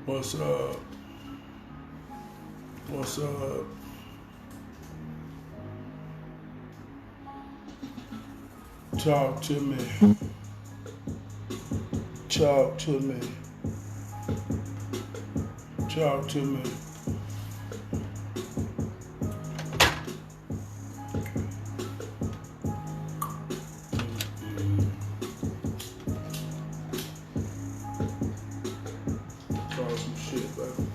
What's up? What's up? Talk to me. Talk to me. Talk to me. Talk some shit, baby.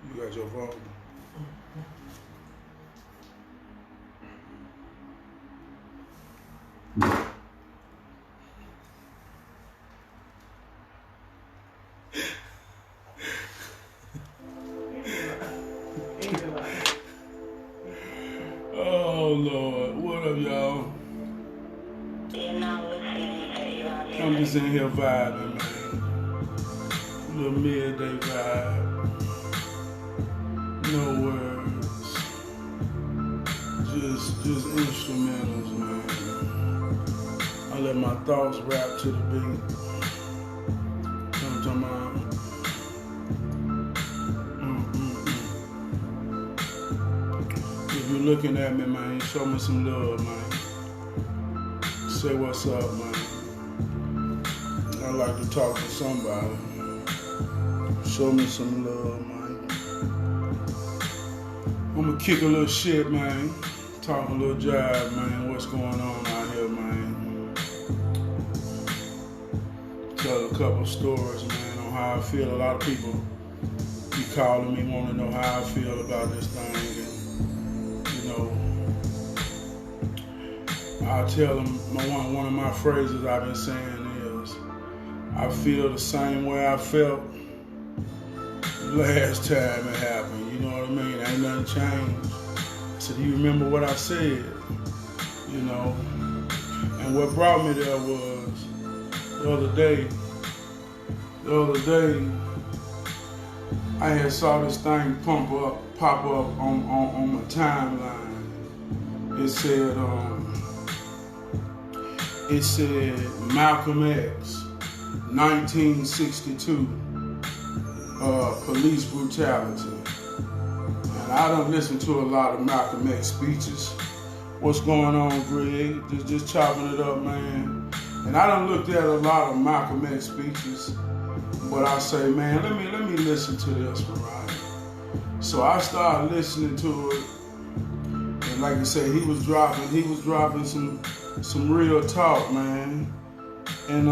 You got your phone? Oh Lord, what up, y'all? I'm just in here vibing, man. Little midday vibe. No words. Just instrumentals, man. I let my thoughts rap to the beat. You know what I'm talking about? If you're looking at me, man, show me some love, man. Say what's up, man. I like to talk to somebody. Show me some love, man. I'm gonna kick a little shit, man. Talk a little jive, man. What's going on out here, man? Tell a couple stories, man, on how I feel. A lot of people be calling me, want to know how I feel about this thing. I tell them one of my phrases I've been saying is, I feel the same way I felt last time it happened. You know what I mean? Ain't nothing changed. I said, do you remember what I said? You know? And what brought me there was the other day, I had saw this thing pop up on my timeline. It said Malcolm X, 1962, police brutality. And I don't listen to a lot of Malcolm X speeches. What's going on, Greg? Just chopping it up, man. And I done looked at a lot of Malcolm X speeches, but I say, man, let me listen to this one, right? So I started listening to it, and like I said, he was dropping some real talk, man. And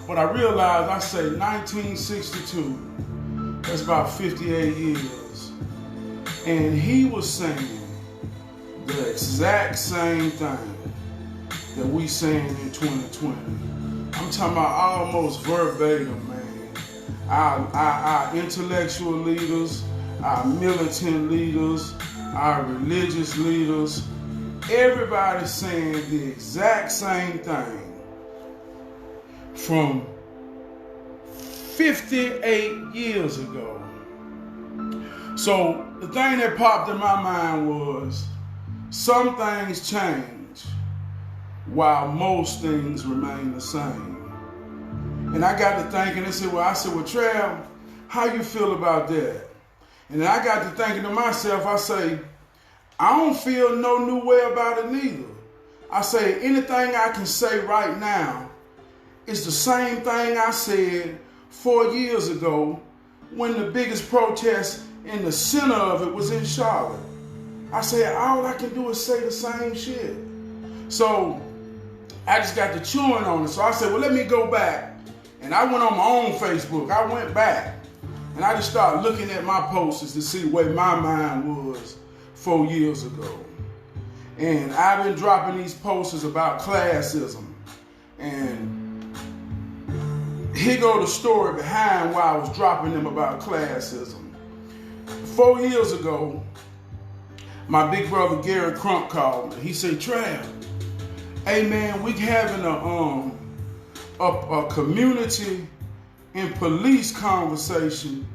when I realized, I say 1962, that's about 58 years, and he was saying the exact same thing that we saying in 2020. I'm talking about almost verbatim, man. Our intellectual leaders, our militant leaders, our religious leaders, everybody's saying the exact same thing from 58 years ago. So the thing that popped in my mind was, some things change while most things remain the same. And I got to thinking, I said, well, Trav, how you feel about that? And then I got to thinking to myself, I say, I don't feel no new way about it neither. I say, anything I can say right now is the same thing I said 4 years ago when the biggest protest in the center of it was in Charlotte. I said, all I can do is say the same shit. So I just got to chewing on it. So I said, well, let me go back. And I went on my own Facebook. I went back and I just started looking at my posters to see where my mind was 4 years ago. And I've been dropping these posters about classism. And here go the story behind why I was dropping them about classism. 4 years ago, my big brother Gary Crump called me. He said, Trav, hey man, we having a community and police conversation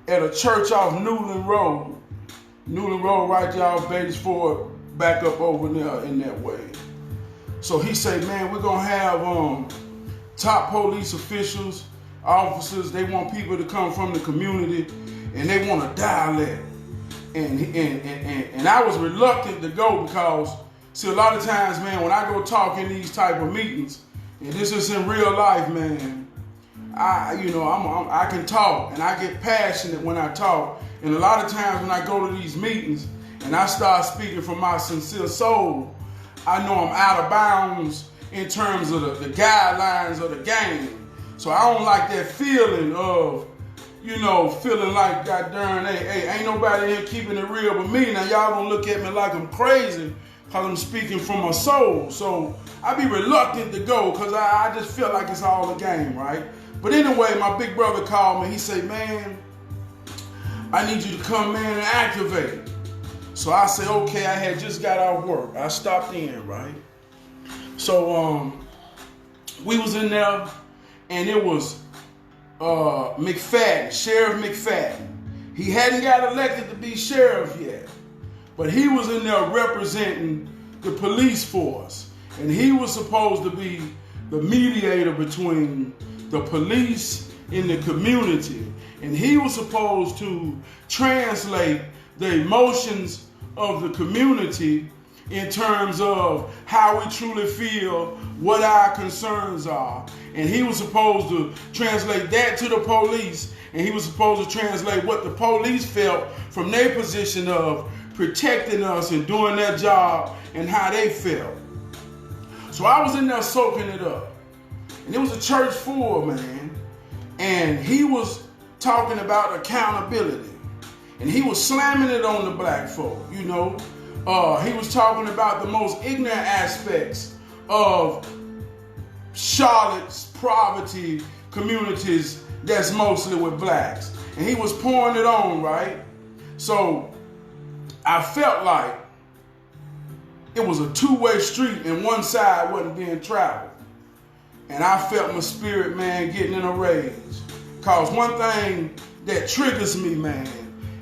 at a church off Newland Road. Newland Road right there off Beatties Ford, back up over there in that way. So he said, man, we're gonna have top police officials, officers. They want people to come from the community, and they want a dialect. And I was reluctant to go because, see, a lot of times, man, when I go talk in these type of meetings, and this is in real life, man, I can talk and I get passionate when I talk. And a lot of times when I go to these meetings and I start speaking from my sincere soul, I know I'm out of bounds in terms of the guidelines of the game. So I don't like that feeling of, feeling like, God darn, hey, ain't nobody here keeping it real but me. Now y'all gonna look at me like I'm crazy because I'm speaking from my soul. So I be reluctant to go because I just feel like it's all a game, right? But anyway, my big brother called me. He said, man, I need you to come, man, and activate. So I said, okay, I had just got off work. I stopped in, right? So we was in there, and it was McFadden, Sheriff McFadden. He hadn't got elected to be sheriff yet, but he was in there representing the police force, and he was supposed to be the mediator between the police in the community, and he was supposed to translate the emotions of the community in terms of how we truly feel, what our concerns are. And he was supposed to translate that to the police, and he was supposed to translate what the police felt from their position of protecting us and doing their job and how they felt. So I was in there soaking it up. And it was a church full, man. And he was talking about accountability. And he was slamming it on the black folk, He was talking about the most ignorant aspects of Charlotte's poverty communities that's mostly with blacks. And he was pouring it on, right? So I felt like it was a two-way street and one side wasn't being traveled. And I felt my spirit, man, getting in a rage. Because one thing that triggers me, man,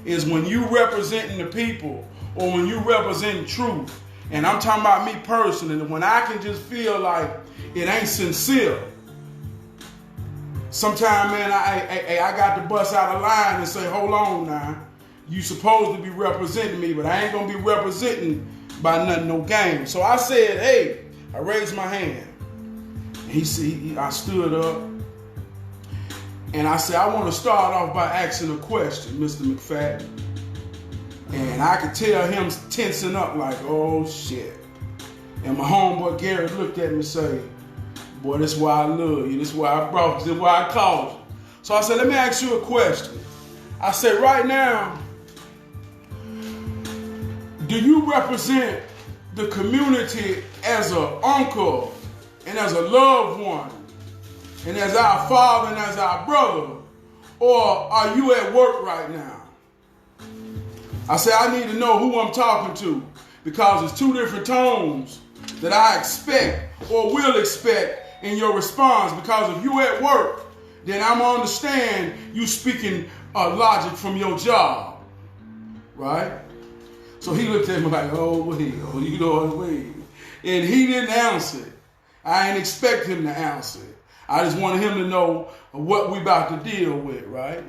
is when you representing the people or when you represent truth. And I'm talking about me personally, when I can just feel like it ain't sincere. Sometimes, man, I got to bust out of line and say, hold on now. You supposed to be representing me, but I ain't going to be representing by nothing, no game. So I said, hey, I raised my hand. I stood up. And I said, I want to start off by asking a question, Mr. McFadden. And I could tell him tensing up like, oh, shit. And my homeboy Garrett looked at me and said, boy, this is why I love you. This is why I brought you. This is why I called you. So I said, let me ask you a question. I said, right now, do you represent the community as an uncle and as a loved one and as our father and as our brother? Or are you at work right now? I said, I need to know who I'm talking to because it's two different tones that I expect or will expect in your response. Because if you at work, then I'm going to understand you speaking logic from your job, right? So he looked at me like, oh, well, you know what I mean? And he didn't answer it. I didn't expect him to answer it. I just wanted him to know what we about to deal with, right?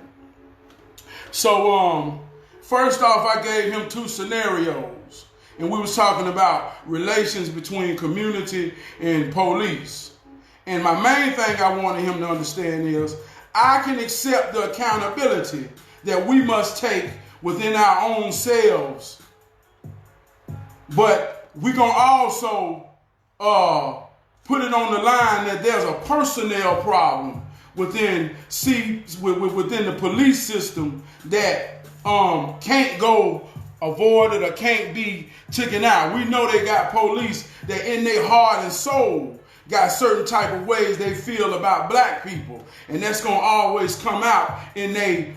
So, first off, I gave him two scenarios. And we was talking about relations between community and police. And my main thing I wanted him to understand is I can accept the accountability that we must take within our own selves. But we're going to also put it on the line that there's a personnel problem within the police system that can't go avoided or can't be taken out. We know they got police that in their heart and soul got certain type of ways they feel about black people. And that's going to always come out in their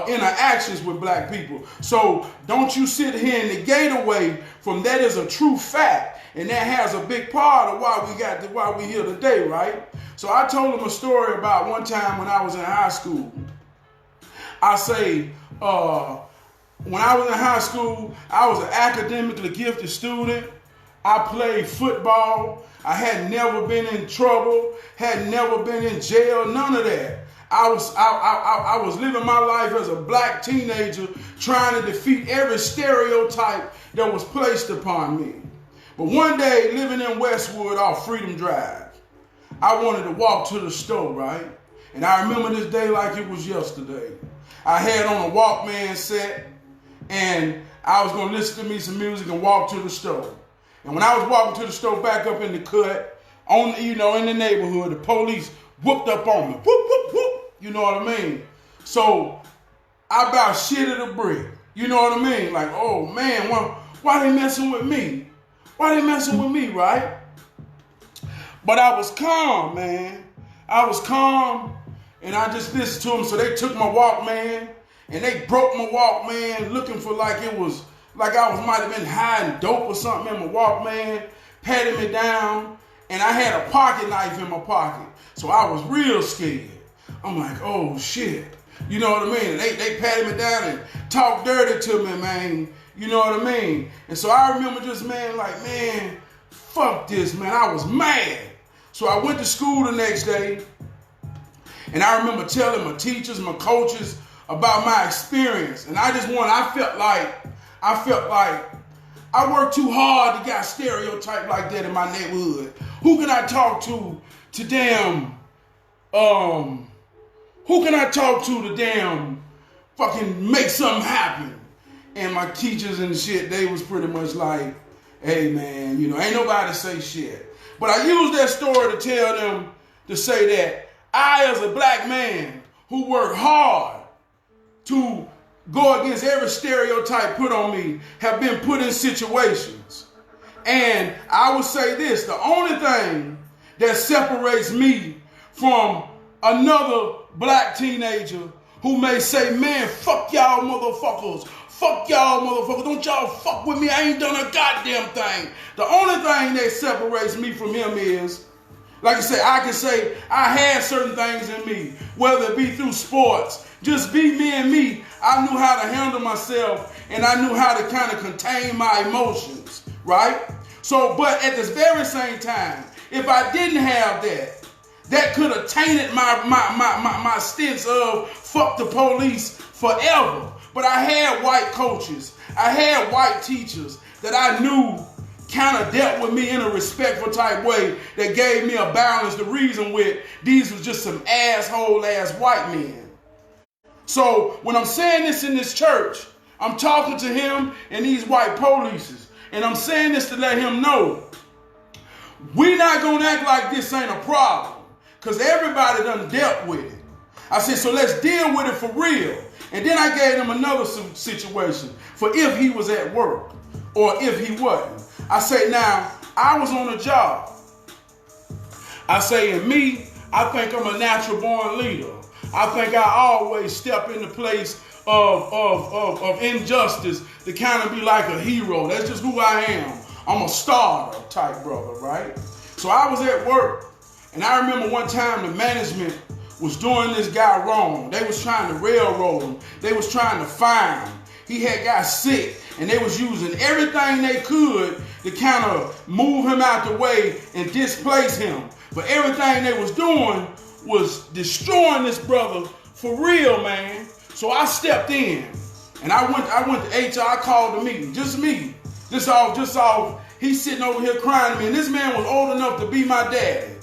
interactions with black people. So don't you sit here and negate away from that is a true fact. And that has a big part of why we here today, right? So I told him a story about one time when I was in high school. I say, when I was in high school, I was an academically gifted student. I played football. I had never been in trouble, had never been in jail, none of that. I was living my life as a black teenager trying to defeat every stereotype that was placed upon me. But one day, living in Westwood off Freedom Drive, I wanted to walk to the store, right? And I remember this day like it was yesterday. I had on a Walkman set, and I was going to listen to me some music and walk to the store. And when I was walking to the store back up in the cut, in the neighborhood, the police whooped up on me. Whoop, whoop, whoop. You know what I mean? So I about shitted a brick. You know what I mean? Like, oh man, why they messing with me? Why they messing with me, right? But I was calm, man. I was calm, and I just listened to them. So they took my Walkman, and they broke my Walkman, looking for like I might have been hiding dope or something in my Walkman, patted me down, and I had a pocket knife in my pocket. So I was real scared. I'm like, oh shit. You know what I mean? They patted me down and talked dirty to me, man. You know what I mean? And so I remember just, man, fuck this, man. I was mad. So I went to school the next day, and I remember telling my teachers, my coaches about my experience. And I felt like I worked too hard to get stereotyped like that in my neighborhood. Who can I talk to fucking make something happen? And my teachers and shit, they was pretty much like, hey man, ain't nobody say shit. But I used that story to tell them to say that I, as a black man who worked hard to go against every stereotype put on me, have been put in situations. And I would say this, the only thing that separates me from another black teenager who may say, man, fuck y'all motherfuckers. Fuck y'all motherfuckers. Don't y'all fuck with me. I ain't done a goddamn thing. The only thing that separates me from him is, like I said, I can say I had certain things in me, whether it be through sports, just be me and me. I knew how to handle myself, and I knew how to kind of contain my emotions, right? So, but at this very same time, if I didn't have that could have tainted my stance of fuck the police forever. But I had white coaches, I had white teachers that I knew kind of dealt with me in a respectful type way that gave me a balance to reason with. These was just some asshole ass white men. So when I'm saying this in this church, I'm talking to him and these white polices, and I'm saying this to let him know we're not gonna act like this ain't a problem, because everybody done dealt with it. I said, so let's deal with it for real. And then I gave him another situation for if he was at work or if he wasn't. I say, now, I was on a job. I say, in me, I think I'm a natural born leader. I think I always step in the place of injustice to kind of be like a hero. That's just who I am. I'm a starter type brother, right? So I was at work, and I remember one time the management was doing this guy wrong. They was trying to railroad him. They was trying to fire him. He had got sick, and they was using everything they could to kind of move him out the way and displace him. But everything they was doing was destroying this brother for real, man. So I stepped in, and I went to HR. I called the meeting, just me, just off. He's sitting over here crying to me, and this man was old enough to be my daddy,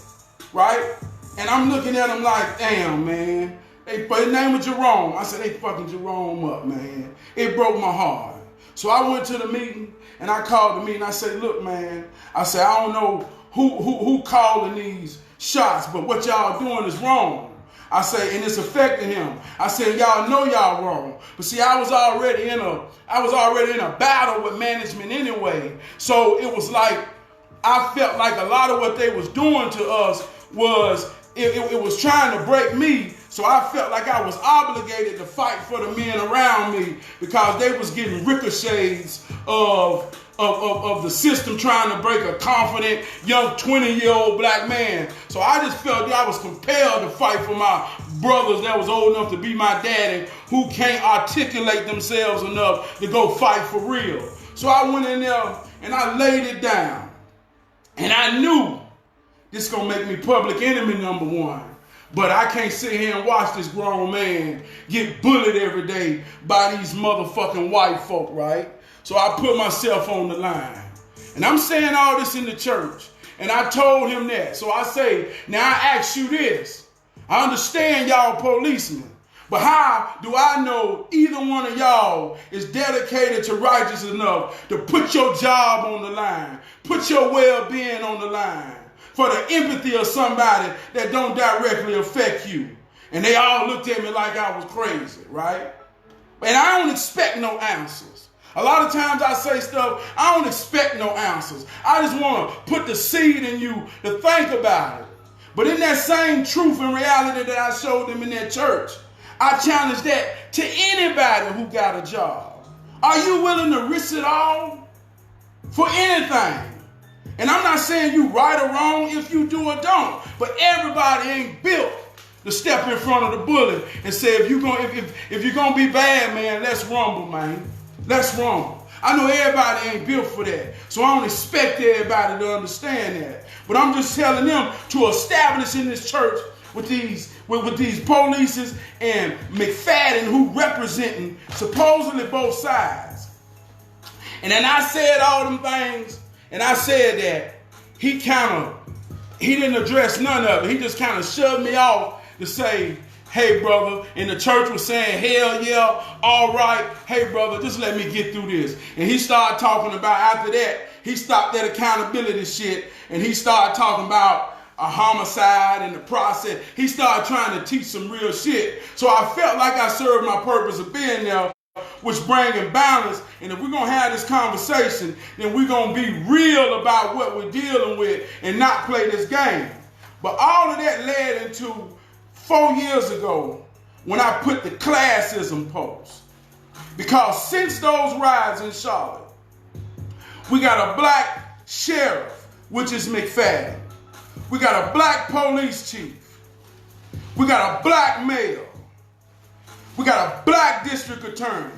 right? And I'm looking at him like, damn, man. His name was Jerome. I said, they fucking Jerome up, man. It broke my heart. So I went to the meeting, and I called the meeting. I said, look, man. I said, I don't know who calling these shots, but what y'all doing is wrong. I say, and it's affecting him. I said, y'all know y'all wrong. But see, I was already in a battle with management anyway. So it was like, I felt like a lot of what they was doing to us was, it was trying to break me. So I felt like I was obligated to fight for the men around me because they was getting ricochets of the system trying to break a confident young 20-year-old black man. So I just felt that I was compelled to fight for my brothers that was old enough to be my daddy, who can't articulate themselves enough to go fight for real. So I went in there and I laid it down. And I knew this gonna make me public enemy number one. But I can't sit here and watch this grown man get bullied every day by these motherfucking white folk, right? So I put myself on the line. And I'm saying all this in the church. And I told him that. So I say, now I ask you this. I understand y'all policemen. But how do I know either one of y'all is dedicated to righteousness enough to put your job on the line, put your well-being on the line, for the empathy of somebody that don't directly affect you? And they all looked at me like I was crazy, right? And I don't expect no answers. A lot of times I say stuff, I don't expect no answers. I just want to put the seed in you to think about it. But in that same truth and reality that I showed them in that church, I challenge that to anybody who got a job. Are you willing to risk it all for anything? And I'm not saying you right or wrong if you do or don't, but everybody ain't built to step in front of the bullet and say, if you're gonna be bad, man, let's rumble, man. Let's rumble. I know everybody ain't built for that, so I don't expect everybody to understand that. But I'm just telling them to establish in this church with these polices and McFadden who representing supposedly both sides. And then I said all them things. And I said that he didn't address none of it. He just kind of shoved me off to say, hey, brother. And the church was saying, hell yeah, all right. Hey, brother, just let me get through this. And he started talking about, after that, he stopped that accountability shit. And he started talking about a homicide and the process. He started trying to teach some real shit. So I felt like I served my purpose of being there, which bringing balance. And if we're going to have this conversation, then we're going to be real about what we're dealing with and not play this game. But all of that led into 4 years ago when I put the classism post. Because since those riots in Charlotte, we got a black sheriff, which is McFadden. We got a black police chief. We got a black mayor. We got a black district attorney.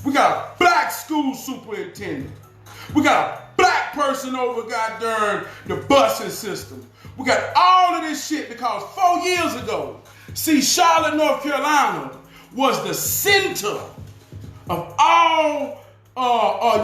We got a black school superintendent. We got a black person over goddamn the busing system. We got all of this shit because 4 years ago, see, Charlotte, North Carolina was the center of all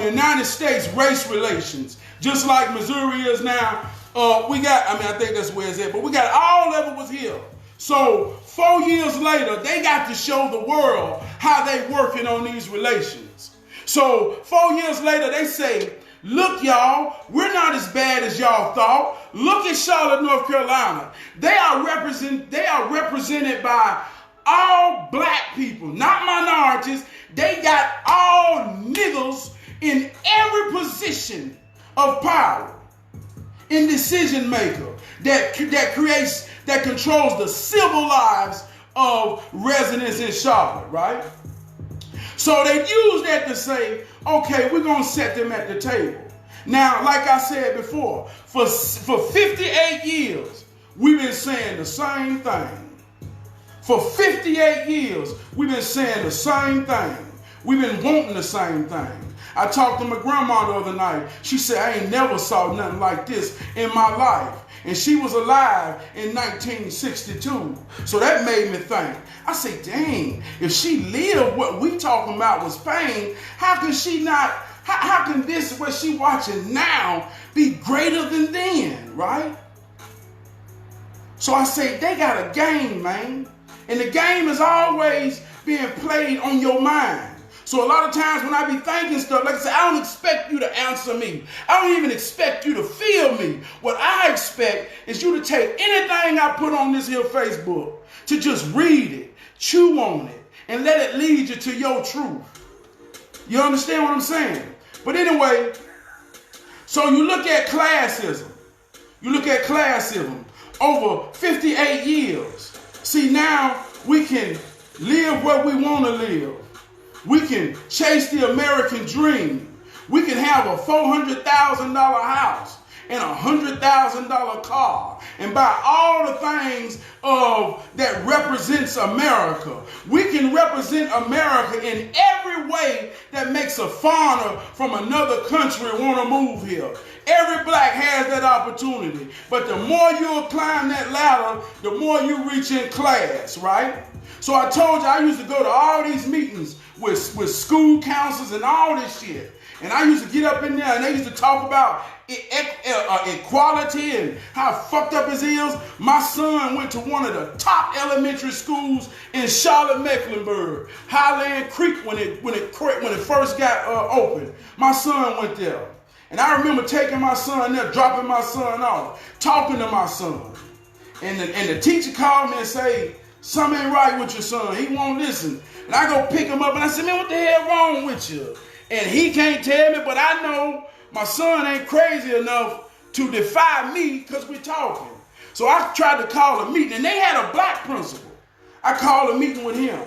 United States race relations. Just like Missouri is now. I think that's where it's at, but we got all of it was here. So 4 years later, they got to show the world how they working on these relations. So 4 years later, they say, look, y'all, we're not as bad as y'all thought. Look at Charlotte, North Carolina. They are represented by all black people, not minorities. They got all niggas in every position of power, in decision maker that controls the civil lives of residents in Charlotte, right? So they use that to say, okay, we're going to set them at the table. Now, like I said before, for 58 years, we've been saying the same thing. For 58 years, we've been saying the same thing. We've been wanting the same thing. I talked to my grandma the other night. She said, I ain't never saw nothing like this in my life. And she was alive in 1962. So that made me think. I say, dang, if she lived what we talking about was pain, how can she not, how can this, what she watching now, be greater than then, right? So I say, they got a game, man. And the game is always being played on your mind. So a lot of times when I be thinking stuff, like I said, I don't expect you to answer me. I don't even expect you to feel me. What I expect is you to take anything I put on this here Facebook, to just read it, chew on it, and let it lead you to your truth. You understand what I'm saying? But anyway, so you look at classism. You look at classism over 58 years. See, now we can live where we want to live. We can chase the American dream. We can have a $400,000 house in a $100,000 car and buy all the things that represents America. We can represent America in every way that makes a foreigner from another country want to move here. Every black has that opportunity. But the more you climb that ladder, the more you reach in class, right? So I told you I used to go to all these meetings with school counselors and all this shit. And I used to get up in there and they used to talk about equality and how fucked up it is. My son went to one of the top elementary schools in Charlotte, Mecklenburg, Highland Creek, when it first got open. My son went there. And I remember taking my son there, dropping my son off, talking to my son. And the teacher called me and say, something ain't right with your son. He won't listen. And I go pick him up and I said, man, what the hell wrong with you? And he can't tell me, but I know my son ain't crazy enough to defy me because we're talking. So I tried to call a meeting, and they had a black principal. I called a meeting with him.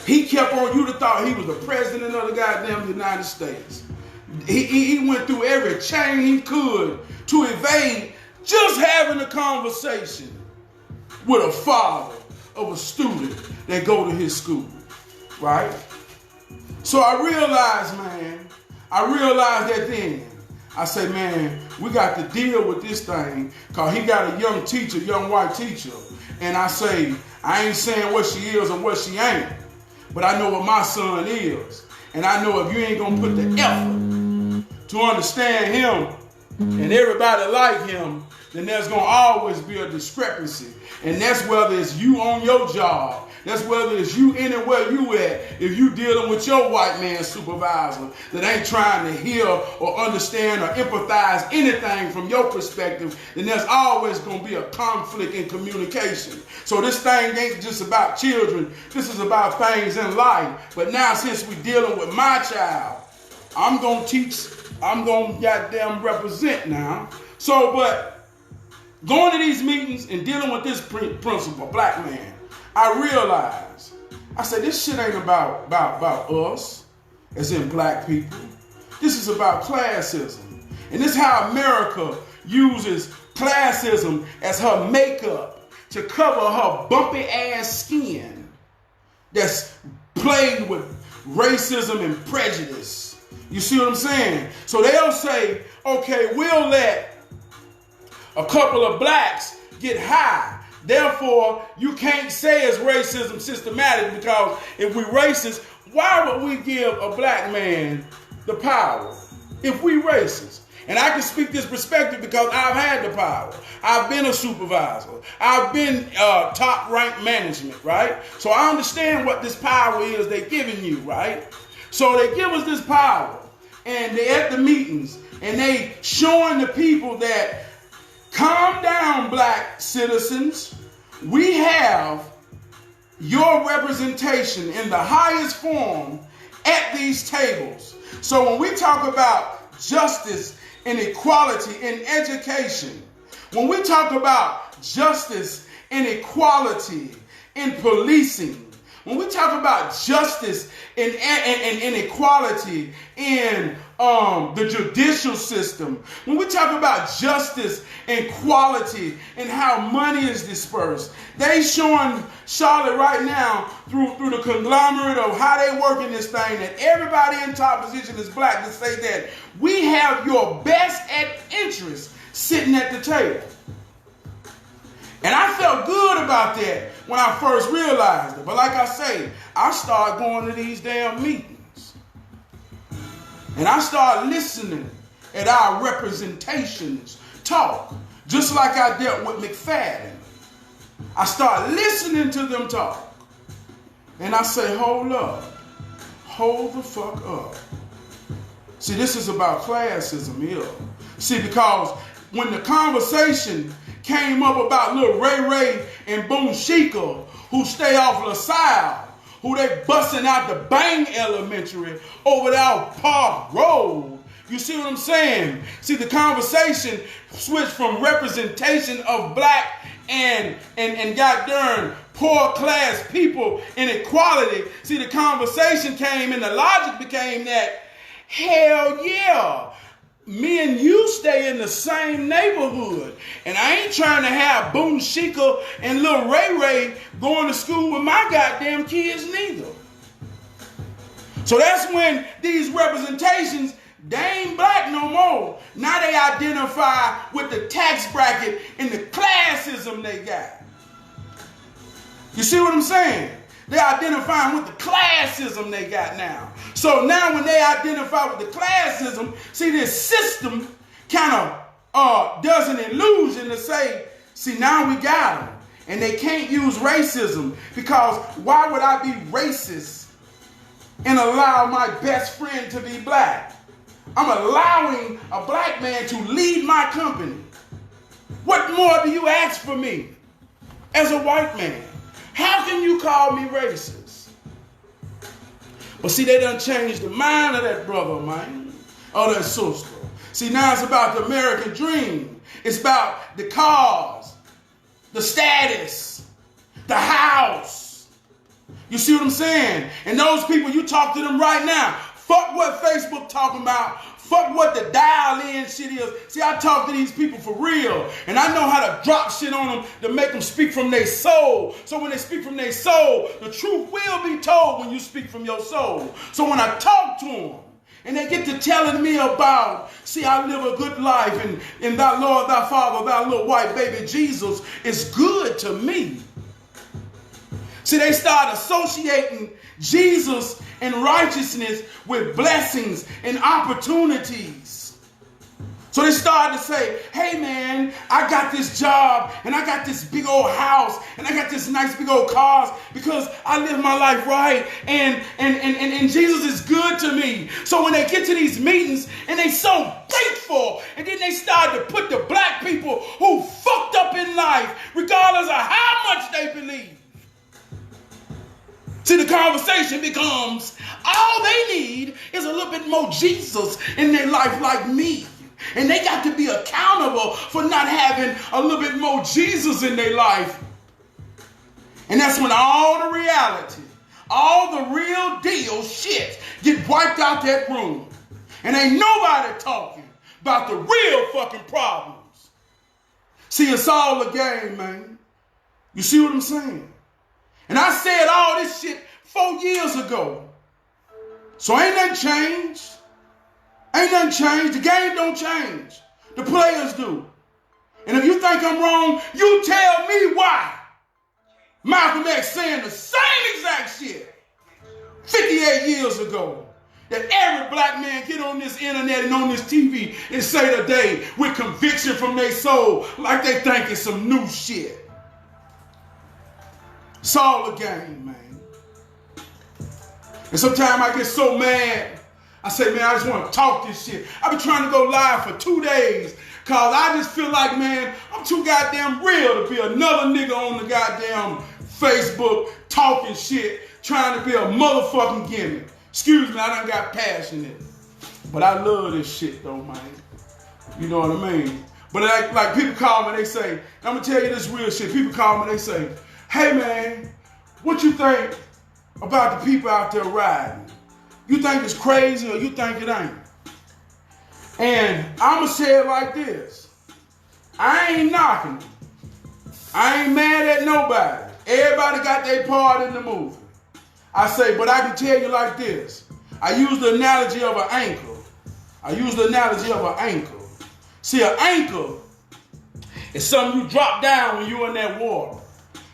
He kept on, you'd have thought he was the president of the goddamn United States. He went through every chain he could to evade just having a conversation with a father of a student that go to his school, right? So I realized that then. I say, man, we got to deal with this thing because he got a young white teacher. And I say, I ain't saying what she is or what she ain't, but I know what my son is. And I know if you ain't going to put the effort to understand him and everybody like him, then there's going to always be a discrepancy. And that's whether it's you on your job. That's whether it's you anywhere you at. If you dealing with your white man supervisor that ain't trying to hear or understand or empathize anything from your perspective, then there's always going to be a conflict in communication. So this thing ain't just about children. This is about things in life. But now since we're dealing with my child, I'm going to goddamn represent now. So, but going to these meetings and dealing with this principal, black man, I realized, I said, this shit ain't about us, as in black people. This is about classism. And this is how America uses classism as her makeup to cover her bumpy ass skin that's plagued with racism and prejudice. You see what I'm saying? So they'll say, okay, we'll let a couple of blacks get high. Therefore, you can't say it's racism systematic because if we racist, why would we give a black man the power if we racist? And I can speak this perspective because I've had the power. I've been a supervisor. I've been top ranked management, right? So I understand what this power is they're giving you, right? So they give us this power and they at the meetings and they showing the people that calm down, black citizens. We have your representation in the highest form at these tables. So when we talk about justice and equality in education, when we talk about justice and equality in policing, when we talk about justice and equality in the judicial system, when we talk about justice and equality and how money is dispersed, they showing Charlotte right now through the conglomerate of how they work in this thing that everybody in top position is black to say that we have your best interest sitting at the table. And I felt good about that when I first realized it. But like I say, I started going to these damn meetings. And I started listening at our representations talk, just like I dealt with McFadden. I started listening to them talk. And I say, hold up. Hold the fuck up. See, this is about classism here. See, because when the conversation came up about little Ray Ray and Boom Shika, who stay off LaSalle, who they busting out the Bang Elementary over there off Park Road. You see what I'm saying? See, the conversation switched from representation of black and goddamn poor class people in equality. See, the conversation came and the logic became that, hell yeah, me and you stay in the same neighborhood. And I ain't trying to have Boone Shika and Lil Ray Ray going to school with my goddamn kids neither. So that's when these representations, they ain't black no more. Now they identify with the tax bracket and the classism they got. You see what I'm saying? They're identifying with the classism they got now. So now when they identify with the classism, see, this system kind of does an illusion to say, see, now we got them. And they can't use racism, because why would I be racist and allow my best friend to be black? I'm allowing a black man to lead my company. What more do you ask for me as a white man? How can you call me racist? But see, they done changed the mind of that brother, man, or that sister. See, now it's about the American dream. It's about the cars, the status, the house. You see what I'm saying? And those people, you talk to them right now. Fuck what Facebook talking about. Fuck what the dial-in shit is. See, I talk to these people for real. And I know how to drop shit on them to make them speak from their soul. So when they speak from their soul, the truth will be told when you speak from your soul. So when I talk to them, and they get to telling me about, see, I live a good life, and thy Lord, thy Father, thy little white baby Jesus is good to me. See, they start associating Jesus and righteousness with blessings and opportunities. So they started to say, hey man, I got this job, and I got this big old house, and I got this nice big old cars because I live my life right, and Jesus is good to me. So when they get to these meetings and they so grateful, and then they start to put the black people who fucked up in life, regardless of how much they believe. See, the conversation becomes, all they need is a little bit more Jesus in their life like me. And they got to be accountable for not having a little bit more Jesus in their life. And that's when all the reality, all the real deal shit get wiped out that room. And ain't nobody talking about the real fucking problems. See, it's all a game, man. You see what I'm saying? And I said all this shit 4 years ago. So ain't nothing changed. Ain't nothing changed. The game don't change. The players do. And if you think I'm wrong, you tell me why. Malcolm X saying the same exact shit 58 years ago. That every black man get on this internet and on this TV and say today with conviction from their soul like they think it's some new shit. It's all a game, man. And sometimes I get so mad, I say, man, I just want to talk this shit. I've been trying to go live for 2 days because I just feel like, man, I'm too goddamn real to be another nigga on the goddamn Facebook talking shit, trying to be a motherfucking gimmick. Excuse me, I done got passionate. But I love this shit though, man. You know what I mean? But like people call me, they say, I'm going to tell you this real shit. People call me, they say, hey man, what you think about the people out there riding? You think it's crazy or you think it ain't? And I'ma say it like this. I ain't knocking. I ain't mad at nobody. Everybody got their part in the movie. I say, but I can tell you like this. I use the analogy of an anchor. See, an anchor is something you drop down when you're in that water.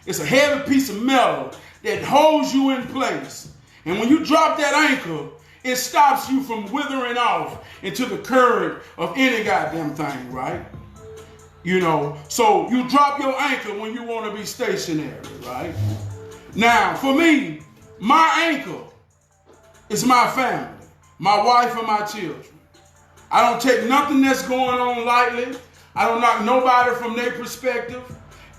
It's a heavy piece of metal that holds you in place. And when you drop that anchor, it stops you from withering off into the current of any goddamn thing, right? You know, so you drop your anchor when you want to be stationary, right? Now, for me, my anchor is my family, my wife and my children. I don't take nothing that's going on lightly. I don't knock nobody from their perspective.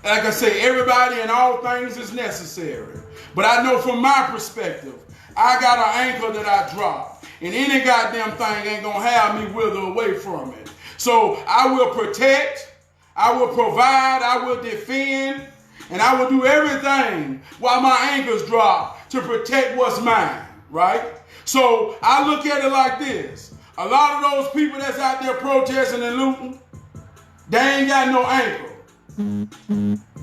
Like I say, everybody and all things is necessary. But I know from my perspective, I got an anchor that I drop. And any goddamn thing ain't gonna have me wither away from it. So I will protect, I will provide, I will defend, and I will do everything while my anchors drop to protect what's mine, right? So I look at it like this. A lot of those people that's out there protesting and looting, they ain't got no ankle.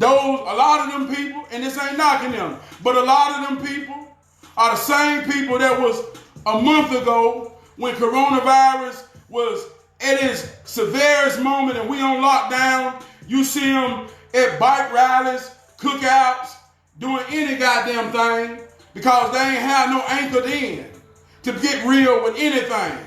A lot of them people, and this ain't knocking them, but a lot of them people are the same people that was a month ago when coronavirus was at its severest moment and we on lockdown. You see them at bike rallies, cookouts, doing any goddamn thing because they ain't have no anchor then to get real with anything.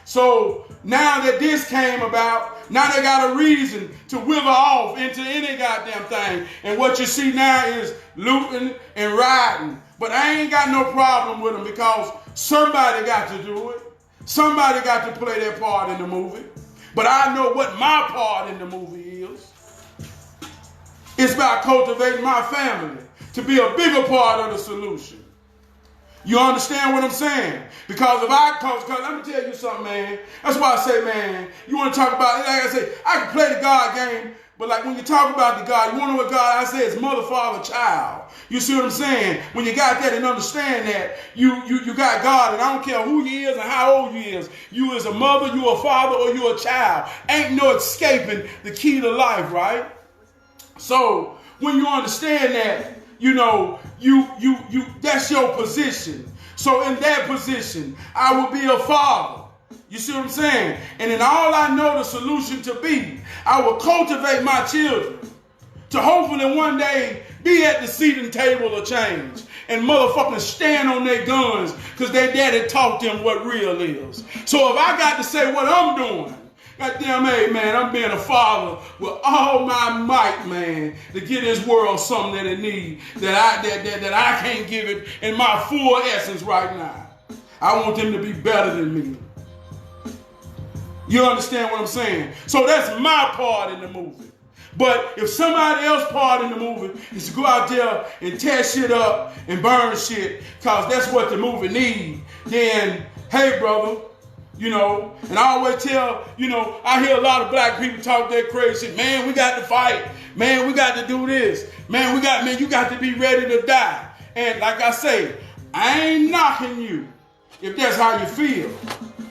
So now that this came about, now they got a reason to wither off into any goddamn thing. And what you see now is looting and rioting. But I ain't got no problem with them because somebody got to do it. Somebody got to play their part in the movie. But I know what my part in the movie is. It's about cultivating my family to be a bigger part of the solution. You understand what I'm saying? Because because let me tell you something, man. That's why I say, man, you want to talk about, like I say, I can play the God game, but like when you talk about the God, you want to know what God, I say it's mother, father, child. You see what I'm saying? When you got that and understand that, you got God, and I don't care who you is and how old you is. You is a mother, you a father, or you a child. Ain't no escaping the key to life, right? So when you understand that, you know, that's your position. So in that position, I will be a father. You see what I'm saying? And in all I know the solution to be, I will cultivate my children to hopefully one day be at the seating table of change and motherfucking stand on their guns because their daddy taught them what real is. So if I got to say what I'm doing, goddamn, hey, man, I'm being a father with all my might, man, to get this world something that it needs, that I can't give it in my full essence right now. I want them to be better than me. You understand what I'm saying? So that's my part in the movie. But if somebody else's part in the movie is to go out there and tear shit up and burn shit, because that's what the movie needs, then, hey, brother, you know, and I always tell, you know, I hear a lot of black people talk that crazy shit. Man, we got to fight. Man, we got to do this. Man, you got to be ready to die. And like I say, I ain't knocking you if that's how you feel.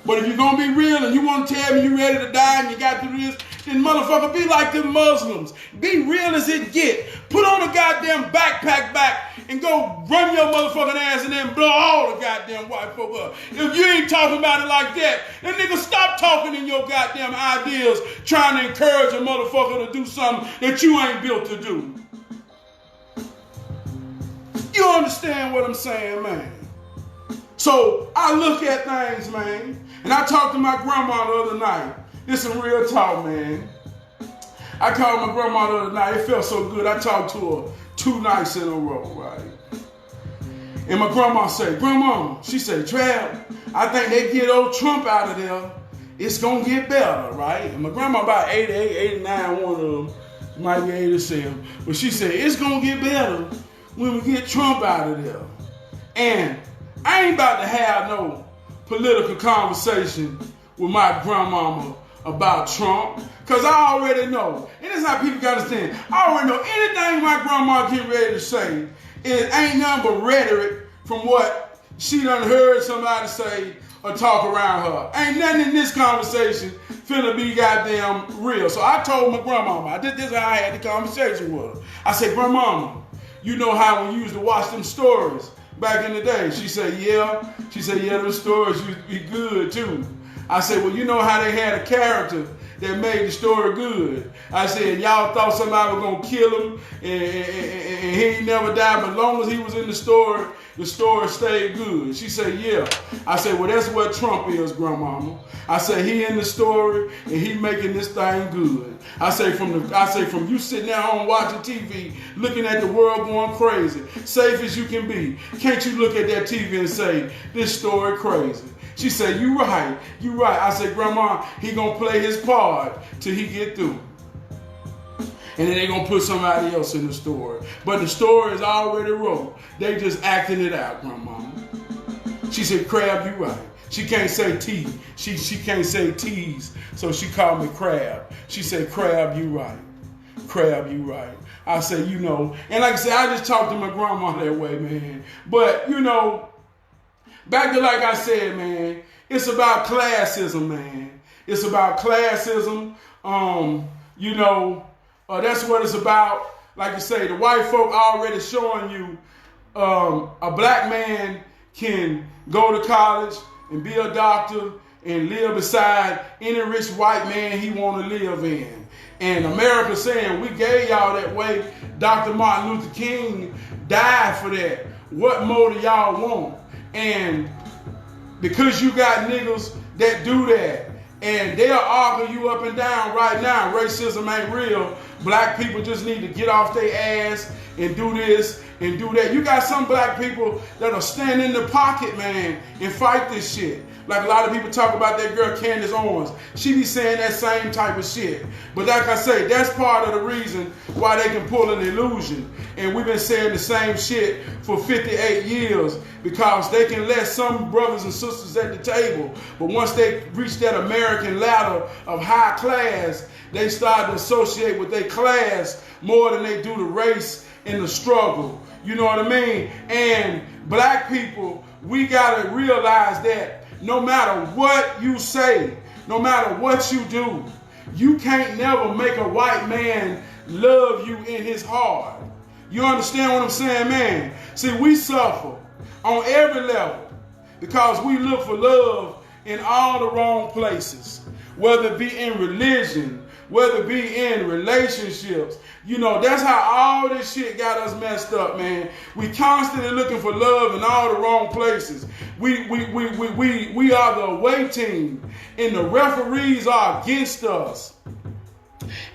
But if you're going to be real and you want to tell me you're ready to die and you got to do this, then motherfucker, be like the Muslims. Be real as it get. Put on a goddamn backpack back and go run your motherfucking ass and then blow all the goddamn white folk up. If you ain't talking about it like that, then nigga stop talking in your goddamn ideas trying to encourage a motherfucker to do something that you ain't built to do. You understand what I'm saying, man? So I look at things, man, and I talked to my grandma the other night. This is real talk, man. I called my grandma the other night. It felt so good. I talked to her 2 nights in a row, right? And my grandma said, Grandma, she said, Trav, I think they get old Trump out of there. It's going to get better, right? And my grandma about 88, 89, one of them, might be 87. But she said, it's going to get better when we get Trump out of there. And I ain't about to have no political conversation with my grandmama about Trump, because I already know, and this is how people got to understand, I already know anything my grandma get ready to say, it ain't nothing but rhetoric from what she done heard somebody say or talk around her. Ain't nothing in this conversation finna be goddamn real. So I told my grandmama, this is how I had the conversation with her. I said, Grandmama, you know how when you used to watch them stories back in the day? She said, yeah. She said, yeah, them stories used to be good too. I said, well, you know how they had a character that made the story good. I said, y'all thought somebody was going to kill him and he ain't never died, but as long as he was in the story stayed good. She said, yeah. I said, well, that's what Trump is, Grandmama. I said, he in the story and he making this thing good. I say from you sitting at home watching TV, looking at the world going crazy, safe as you can be, can't you look at that TV and say, this story crazy? She said, you right. I said, Grandma, he gonna play his part till he get through. And then they gonna put somebody else in the story. But the story is already wrote. They just acting it out, Grandma. She said, Crab, you right. She can't say T. She can't say T's, so she called me Crab. She said, Crab, you right. Crab, you right. I said, you know, and like I said, I just talked to my grandma that way, man. But, you know, back to like I said, man, It's about classism, man. It's about classism. That's what it's about. Like you say, the white folk already showing you a black man can go to college and be a doctor and live beside any rich white man he want to live in. And America saying, we gave y'all that way. Dr. Martin Luther King died for that. What more do y'all want? And because you got niggas that do that, and they'll argue you up and down right now, racism ain't real. Black people just need to get off their ass and do this and do that. You got some black people that'll stand in the pocket, man, and fight this shit. Like a lot of people talk about that girl Candace Owens. She be saying that same type of shit. But like I say, that's part of the reason why they can pull an illusion. And we've been saying the same shit for 58 years because they can let some brothers and sisters at the table. But once they reach that American ladder of high class, they start to associate with their class more than they do the race and the struggle. You know what I mean? And black people, we got to realize that no matter what you say, no matter what you do, you can't never make a white man love you in his heart. You understand what I'm saying, man? See, we suffer on every level because we look for love in all the wrong places, whether it be in religion, whether it be in relationships. You know, that's how all this shit got us messed up, man. We constantly looking for love in all the wrong places. We are the away team, and the referees are against us.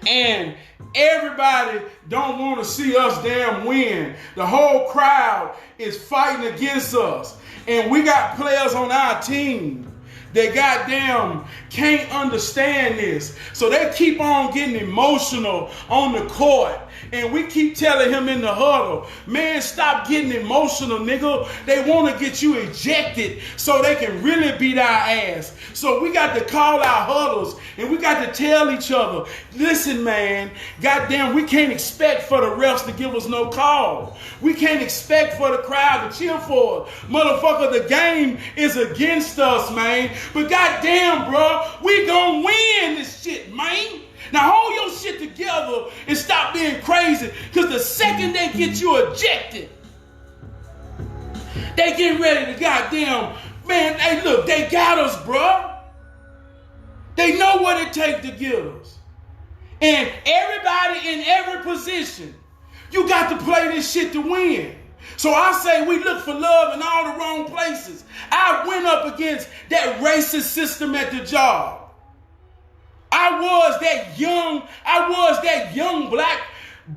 And everybody don't want to see us damn win. The whole crowd is fighting against us. And we got players on our team that goddamn can't understand this. So they keep on getting emotional on the court. And we keep telling him in the huddle, man, stop getting emotional, nigga. They want to get you ejected so they can really beat our ass. So we got to call our huddles and we got to tell each other, listen, man, goddamn, we can't expect for the refs to give us no call. We can't expect for the crowd to cheer for us. Motherfucker, the game is against us, man. But goddamn, bro, we gonna win this shit, man. Now hold your shit together and stop being crazy, because the second they get you ejected, they getting ready to goddamn, man, hey, look, they got us, bro. They know what it takes to get us. And everybody in every position, you got to play this shit to win. So I say we look for love in all the wrong places. I went up against that racist system at the job. I was that young black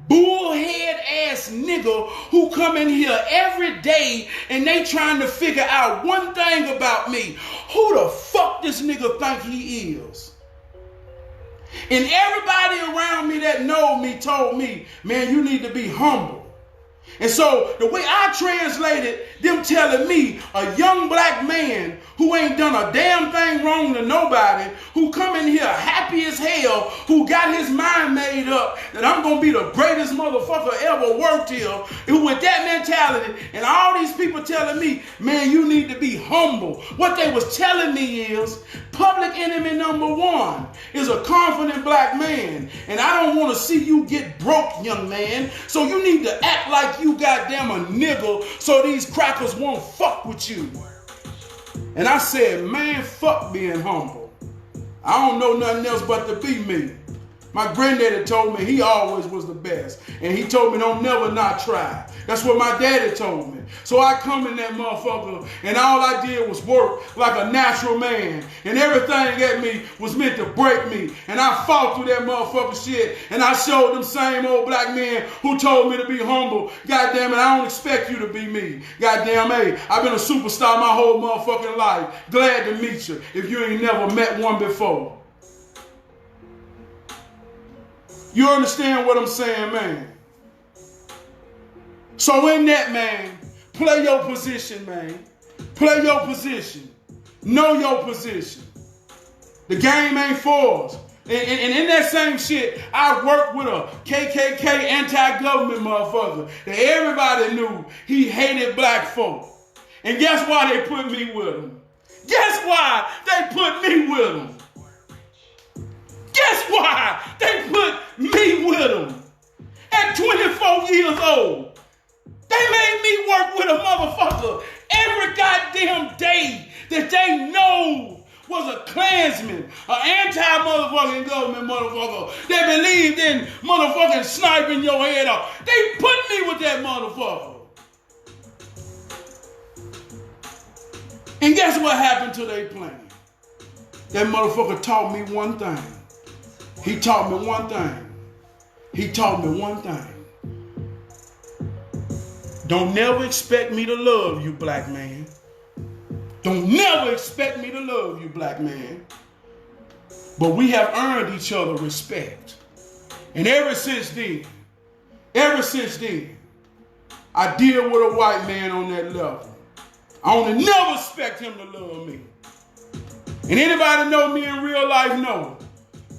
bullhead ass nigga who come in here every day and they trying to figure out one thing about me. Who the fuck this nigga think he is? And everybody around me that know me told me, man, you need to be humble. And so the way I translated them telling me, a young black man who ain't done a damn thing wrong to nobody, who come in here happy as hell, who got his mind made up that I'm going to be the greatest motherfucker ever worked here, who with that mentality, and all these people telling me, man, you need to be humble. What they was telling me is, public enemy number one is a confident black man, and I don't want to see you get broke, young man, so you need to act like you goddamn a nigga so these crackers won't fuck with you. And I said, man, fuck being humble. I don't know nothing else but to be me. My granddaddy told me he always was the best. And he told me don't never not try. That's what my daddy told me. So I come in that motherfucker and all I did was work like a natural man. And everything at me was meant to break me. And I fought through that motherfucker shit. And I showed them same old black men who told me to be humble. Goddamn it, I don't expect you to be me. Goddamn, hey, I've been a superstar my whole motherfucking life. Glad to meet you if you ain't never met one before. You understand what I'm saying, man? So in that, man, play your position, man. Play your position. Know your position. The game ain't for us. And in that same shit, I worked with a KKK anti-government motherfucker that everybody knew he hated black folk. And guess why they put me with him? Guess why they put me with them? Guess why they put me with them? At 24 years old, they made me work with a motherfucker every goddamn day that they know was a Klansman, an anti-motherfucking government motherfucker that believed in motherfucking sniping your head off. They put me with that motherfucker. And guess what happened to their plan? That motherfucker taught me one thing. He taught me one thing. He taught me one thing. Don't never expect me to love you, black man. Don't never expect me to love you, black man. But we have earned each other respect. And ever since then, I deal with a white man on that level. I only never expect him to love me. And anybody know me in real life know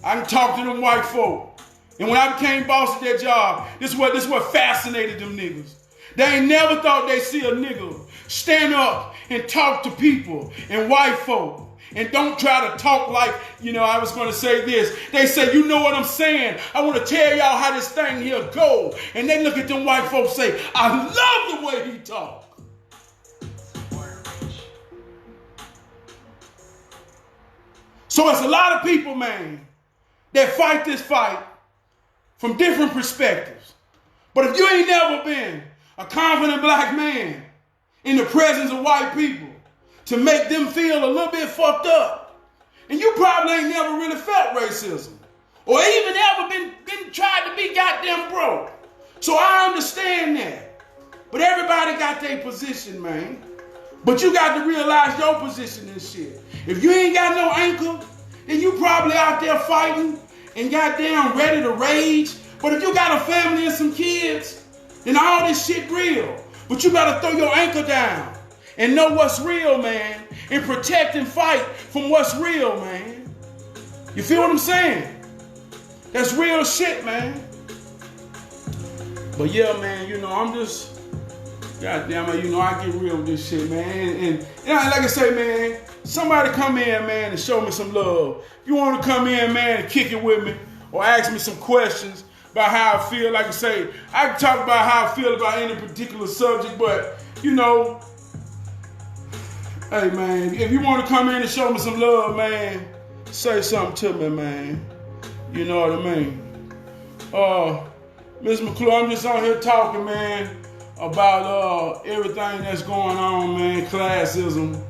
I can talk to them white folk. And when I became boss at that job, this is what fascinated them niggas. They ain't never thought they'd see a nigga stand up and talk to people and white folk. And don't try to talk like, I was going to say this. They say, you know what I'm saying? I want to tell y'all how this thing here go. And they look at them white folks say, I love the way he talk. So it's a lot of people, man, that fight this fight from different perspectives. But if you ain't never been a confident black man in the presence of white people to make them feel a little bit fucked up, and you probably ain't never really felt racism or even ever been tried to be goddamn broke. So I understand that. But everybody got their position, man. But you got to realize your position and shit. If you ain't got no anchor, then you probably out there fighting and goddamn ready to rage. But if you got a family and some kids, then all this shit real. But you got to throw your anchor down and know what's real, man, and protect and fight from what's real, man. You feel what I'm saying? That's real shit, man. But yeah, man, I'm just, goddamn it, I get real with this shit, man. And like I say, man, somebody come in, man, and show me some love. If you want to come in, man, and kick it with me or ask me some questions about how I feel, like I say, I can talk about how I feel about any particular subject, but, hey, man, if you want to come in and show me some love, man, say something to me, man. You know what I mean? Ms. McClure, I'm just on here talking, man, about everything that's going on, man, classism.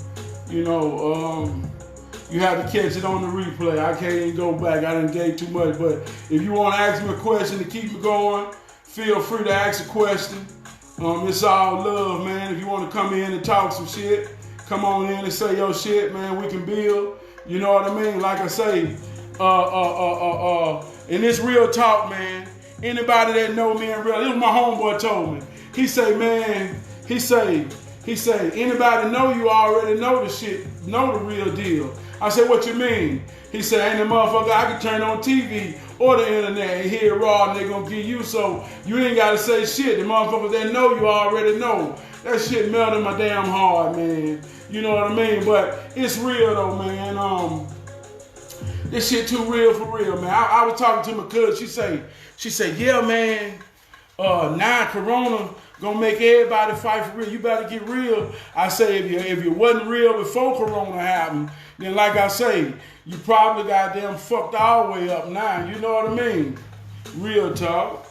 You have to catch it on the replay. I can't even go back. I done gave too much. But if you want to ask me a question to keep me going, feel free to ask a question. It's all love, man. If you want to come in and talk some shit, come on in and say your shit, man. We can build. You know what I mean? Like I say, and it's real talk, man. Anybody that know me in real, this was my homeboy told me. He say, anybody know you already know the shit, know the real deal. I said, what you mean? He said, ain't a motherfucker I can turn on TV or the internet and hear raw and they gonna give you, so you ain't gotta say shit. The motherfuckers that know you already know. That shit melted my damn heart, man. You know what I mean? But it's real though, man. This shit too real for real, man. I was talking to my cousin. She said, yeah, man. Now Corona gonna make everybody fight for real. You better get real. I say, if you wasn't real before Corona happened, then like I say, you probably goddamn fucked all the way up now. You know what I mean? Real talk.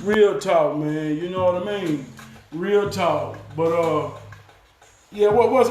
Real talk, man. You know what I mean? Real talk. But yeah, what's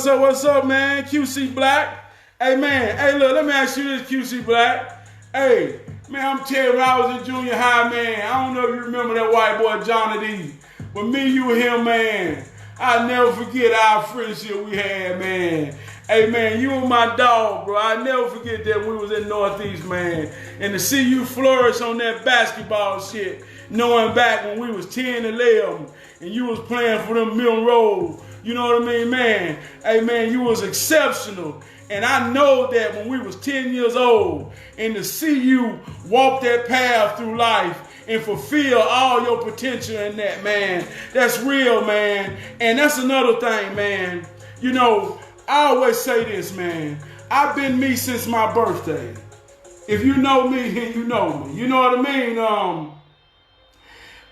up, man? QC Black. Hey, man. Hey, look, let me ask you this, QC Black. Hey, man, I'm telling you, when I was in junior high, man, I don't know if you remember that white boy Johnny D, but me, you, and him, man, I'll never forget our friendship we had, man. Hey, man, you were my dog, bro. I'll never forget that we was in Northeast, man. And to see you flourish on that basketball shit, knowing back when we was 10, 11, and you was playing for them Milton Road, you know what I mean, man? Hey, man, you was exceptional. And I know that when we was 10 years old, and to see you walk that path through life and fulfill all your potential in that, man, that's real, man. And that's another thing, man. You know, I always say this, man. I've been me since my birthday. If you know me, then you know me. You know what I mean?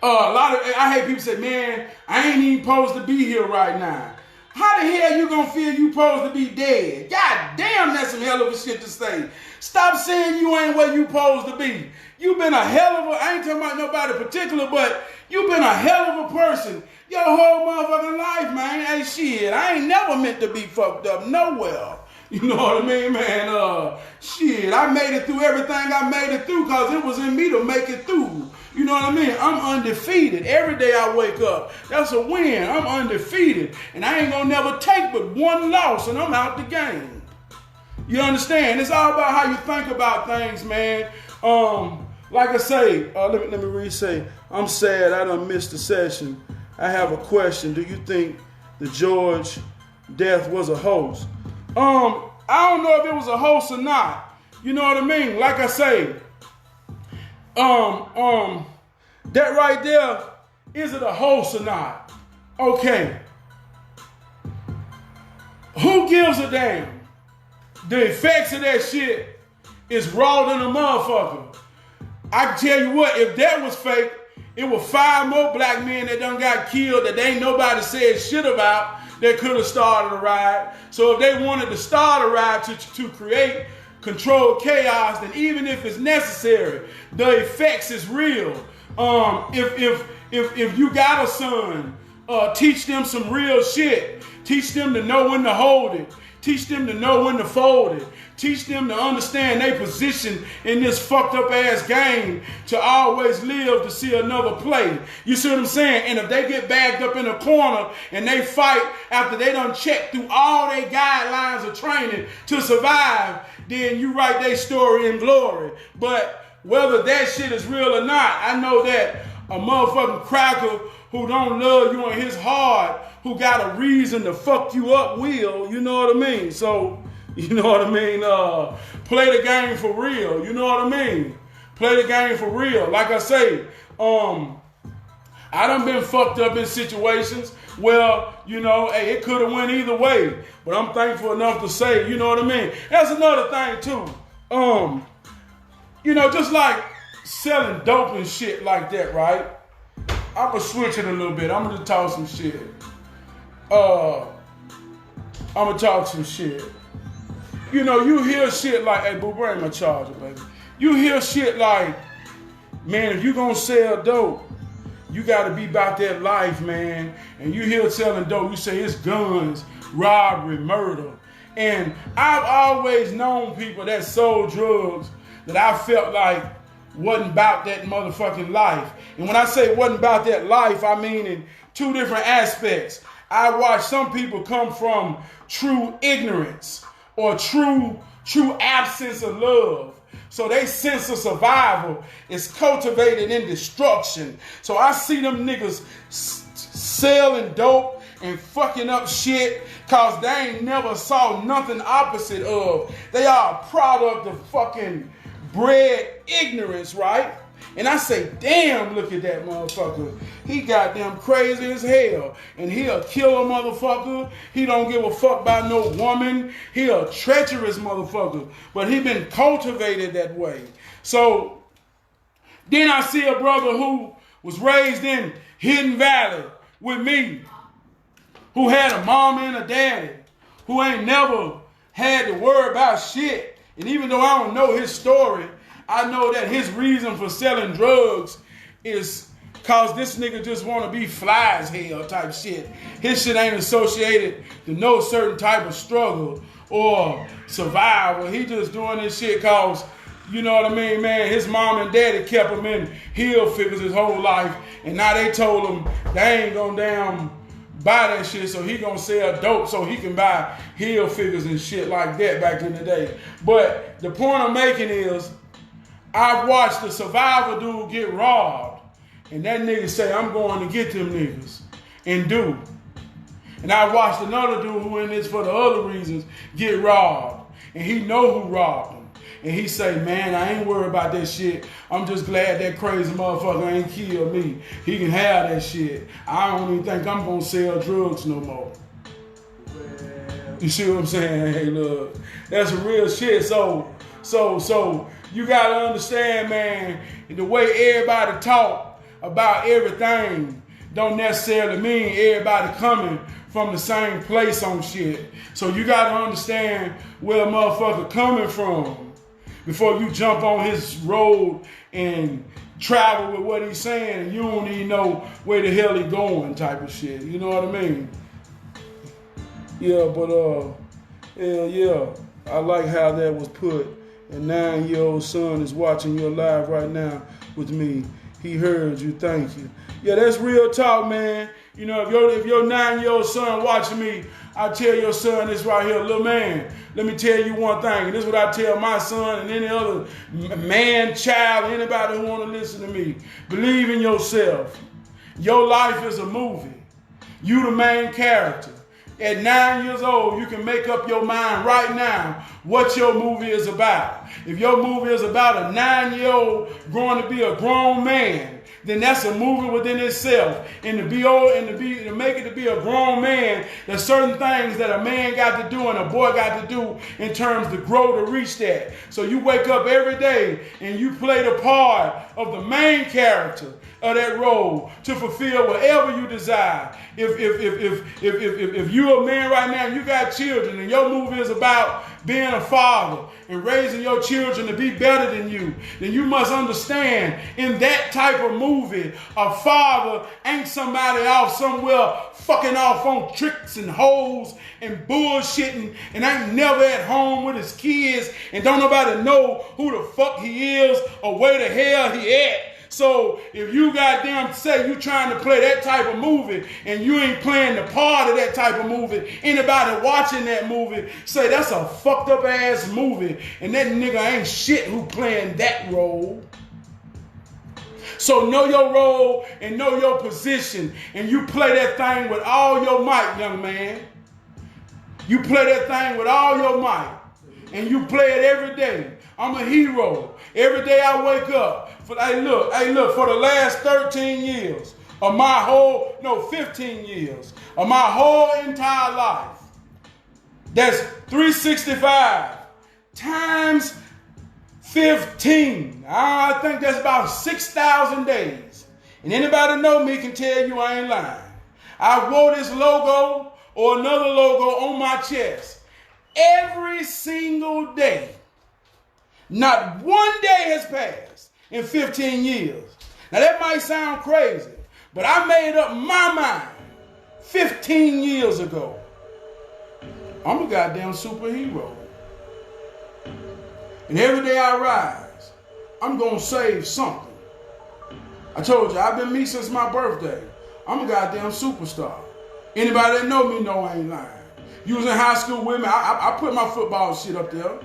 I hate people say, man, I ain't even supposed to be here right now. How the hell you gonna feel you supposed to be dead? God damn, that's some hell of a shit to say. Stop saying you ain't where you supposed to be. You've been a hell of a, I ain't talking about nobody particular, but you've been a hell of a person your whole motherfucking life, man. Hey, shit, I ain't never meant to be fucked up nowhere. You know what I mean, man? Shit, I made it through everything I made it through because it was in me to make it through. You know what I mean? I'm undefeated. Every day I wake up, that's a win. I'm undefeated. And I ain't gonna never take but one loss and I'm out the game. You understand? It's all about how you think about things, man. Like I say, let me re-say, I'm sad I done missed the session. I have a question. Do you think the George death was a hoax? I don't know if it was a hoax or not. You know what I mean? Like I say, that right there, is it a hoax or not? Okay. Who gives a damn? The effects of that shit is raw than a motherfucker. I can tell you what, if that was fake, it was 5 more black men that done got killed that ain't nobody said shit about that could have started a riot. So if they wanted to start a riot to create controlled chaos, then even if it's necessary, the effects is real. If you got a son, teach them some real shit. Teach them to know when to hold it. Teach them to know when to fold it. Teach them to understand their position in this fucked up ass game to always live to see another play. You see what I'm saying? And if they get bagged up in a corner and they fight after they done checked through all their guidelines of training to survive, then you write their story in glory. But whether that shit is real or not, I know that a motherfucking cracker who don't love you in his heart, who got a reason to fuck you up will, you know what I mean? So, you know what I mean? Play the game for real, you know what I mean? Play the game for real. Like I say, I done been fucked up in situations where, you know, hey, it could have went either way. But I'm thankful enough to say, you know what I mean? That's another thing too. You know, just like selling dope and shit like that, right? I'm gonna switch it a little bit. I'm gonna talk some shit. I'm gonna talk some shit. You know, you hear shit like, hey, boo, bring my charger, baby. You hear shit like, man, if you gonna sell dope, you gotta be about that life, man. And you hear selling dope, you say it's guns, robbery, murder. And I've always known people that sold drugs that I felt like wasn't about that motherfucking life. And when I say wasn't about that life, I mean in 2 different aspects. I watch some people come from true ignorance or true absence of love. So they sense of survival is cultivated in destruction. So I see them niggas selling dope and fucking up shit cause they ain't never saw nothing opposite of. They are a product of fucking bred ignorance, right? And I say, damn, look at that motherfucker. He goddamn crazy as hell. And he'll kill a motherfucker. He don't give a fuck about no woman. He a treacherous motherfucker. But he been cultivated that way. So then I see a brother who was raised in Hidden Valley with me, who had a mama and a daddy, who ain't never had to worry about shit. And even though I don't know his story, I know that his reason for selling drugs is cause this nigga just want to be fly as hell type shit. His shit ain't associated to no certain type of struggle or survival. He just doing this shit cause, you know what I mean, man, his mom and daddy kept him in heel figures his whole life. And now they told him they ain't gonna damn buy that shit, so he gonna sell dope so he can buy heel figures and shit like that back in the day. But the point I'm making is, I've watched the survivor dude get robbed, and that nigga say, I'm going to get them niggas, and do. And I watched another dude who in this for the other reasons get robbed. and he know who robbed him. And he say, man, I ain't worried about that shit. I'm just glad that crazy motherfucker ain't killed me. He can have that shit. I don't even think I'm gonna sell drugs no more. You see what I'm saying? Hey, look, that's real shit. So you gotta understand, man, the way everybody talk about everything don't necessarily mean everybody coming from the same place on shit. So you gotta understand where a motherfucker coming from before you jump on his road and travel with what he's saying and you don't even know where the hell he going type of shit. You know what I mean? Yeah, but yeah, I like how that was put. And 9-year-old son is watching you live right now with me. He heard you, thank you. Yeah, that's real talk, man. You know, if your 9-year-old son watching me, I tell your son this right here, little man, let me tell you one thing. And this is what I tell my son and any other man, child, anybody who want to listen to me. Believe in yourself. Your life is a movie. You the main character. At 9 years old, you can make up your mind right now what your movie is about. If your movie is about a 9-year-old growing to be a grown man, then that's a movie within itself. And to make it to be a grown man, there's certain things that a man got to do and a boy got to do in terms to grow to reach that. So you wake up every day and you play the part of the main character of that role to fulfill whatever you desire. If you're a man right now and you got children and your movie is about being a father and raising your children to be better than you, then you must understand in that type of movie, a father ain't somebody off somewhere fucking off on tricks and hoes and bullshitting and ain't never at home with his kids and don't nobody know who the fuck he is or where the hell he at. So if you goddamn say you trying to play that type of movie and you ain't playing the part of that type of movie, anybody watching that movie say that's a fucked up ass movie and that nigga ain't shit who playing that role. So know your role and know your position and you play that thing with all your might, young man. You play that thing with all your might and you play it every day. I'm a hero. Every day I wake up. Hey look, for the last 13 years of my 15 years of my whole entire life, that's 365 times 15. I think that's about 6,000 days. And anybody know me can tell you I ain't lying. I wore this logo or another logo on my chest every single day. Not one day has passed in 15 years. Now that might sound crazy, but I made up my mind 15 years ago. I'm a goddamn superhero. And every day I rise, I'm going to save something. I told you, I've been me since my birthday. I'm a goddamn superstar. Anybody that know me know I ain't lying. You was in high school with me, I put my football shit up there.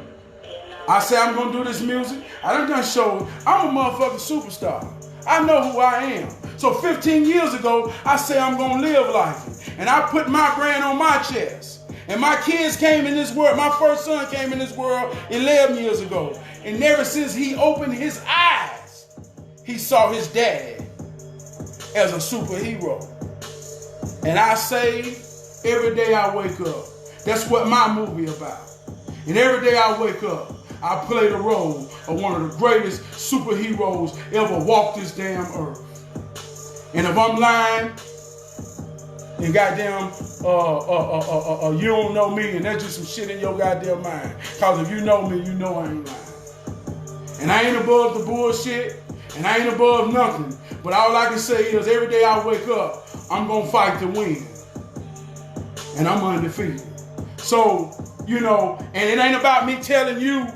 I say I'm going to do this music. I done showed I'm a motherfucking superstar. I know who I am. So 15 years ago, I say I'm going to live life. And I put my brand on my chest. And my kids came in this world. My first son came in this world 11 years ago. And ever since he opened his eyes, he saw his daddy as a superhero. And I say every day I wake up. That's what my movie about. And every day I wake up, I play the role of one of the greatest superheroes ever walked this damn earth. And if I'm lying, then goddamn, you don't know me, and that's just some shit in your goddamn mind. Because if you know me, you know I ain't lying. And I ain't above the bullshit, and I ain't above nothing. But all I can say is every day I wake up, I'm going to fight to win. And I'm undefeated. So, you know, and it ain't about me telling you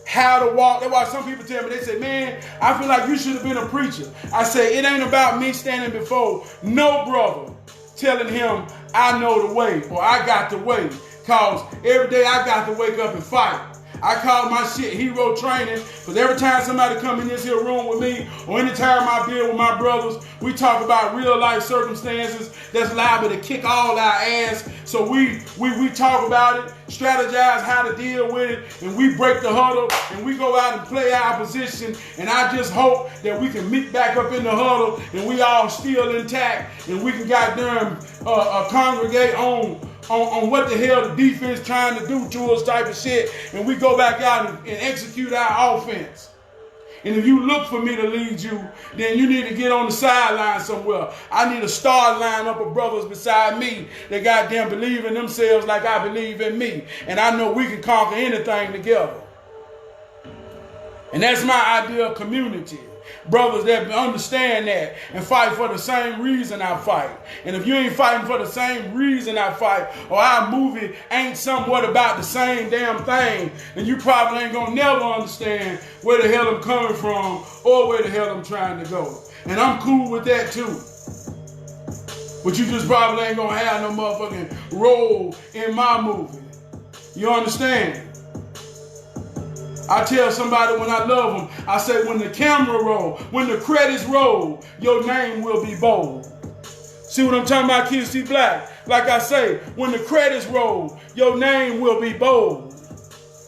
how to walk. That's why some people tell me, they say, man, I feel like you should have been a preacher. I say, it ain't about me standing before no brother telling him I know the way or I got the way. Because every day I got to wake up and fight. I call my shit hero training, because every time somebody come in this here room with me, or anytime I deal with my brothers, we talk about real life circumstances that's liable to kick all our ass. So we talk about it, strategize how to deal with it, and we break the huddle, and we go out and play our position. And I just hope that we can meet back up in the huddle, and we all still intact, and we can goddamn congregate on what the hell the defense trying to do to us type of shit, and we go back out and execute our offense. And if you look for me to lead you, then you need to get on the sideline somewhere. I need a star lineup of brothers beside me that goddamn believe in themselves like I believe in me. And I know we can conquer anything together. And that's my ideal community. Brothers that understand that and fight for the same reason I fight. And if you ain't fighting for the same reason I fight, or our movie ain't somewhat about the same damn thing, then you probably ain't gonna never understand where the hell I'm coming from or where the hell I'm trying to go. And I'm cool with that too. But you just probably ain't gonna have no motherfucking role in my movie. You understand? I tell somebody when I love them, I say when the camera roll, when the credits roll, your name will be bold. See what I'm talking about, Kid C Black? Like I say, when the credits roll, your name will be bold.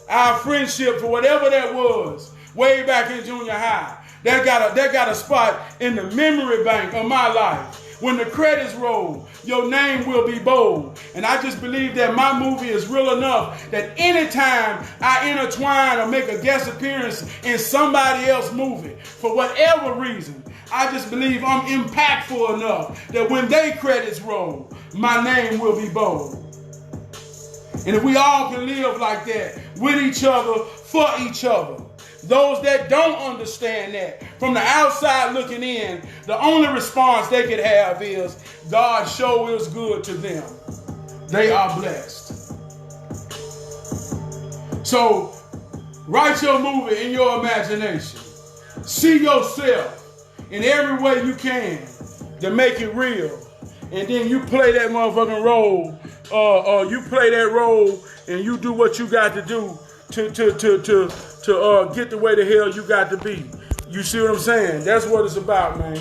Our friendship, for whatever that was, way back in junior high, that got a spot in the memory bank of my life. When the credits roll, your name will be bold. And I just believe that my movie is real enough that anytime I intertwine or make a guest appearance in somebody else's movie, for whatever reason, I just believe I'm impactful enough that when they credits roll, my name will be bold. And if we all can live like that, with each other, for each other, those that don't understand that, from the outside looking in, the only response they could have is, God sure is good to them. They are blessed. So, write your movie in your imagination. See yourself in every way you can to make it real. And then you play that motherfucking role, you play that role and you do what you got to do to get the way the hell you got to be. You see what I'm saying? That's what it's about, man.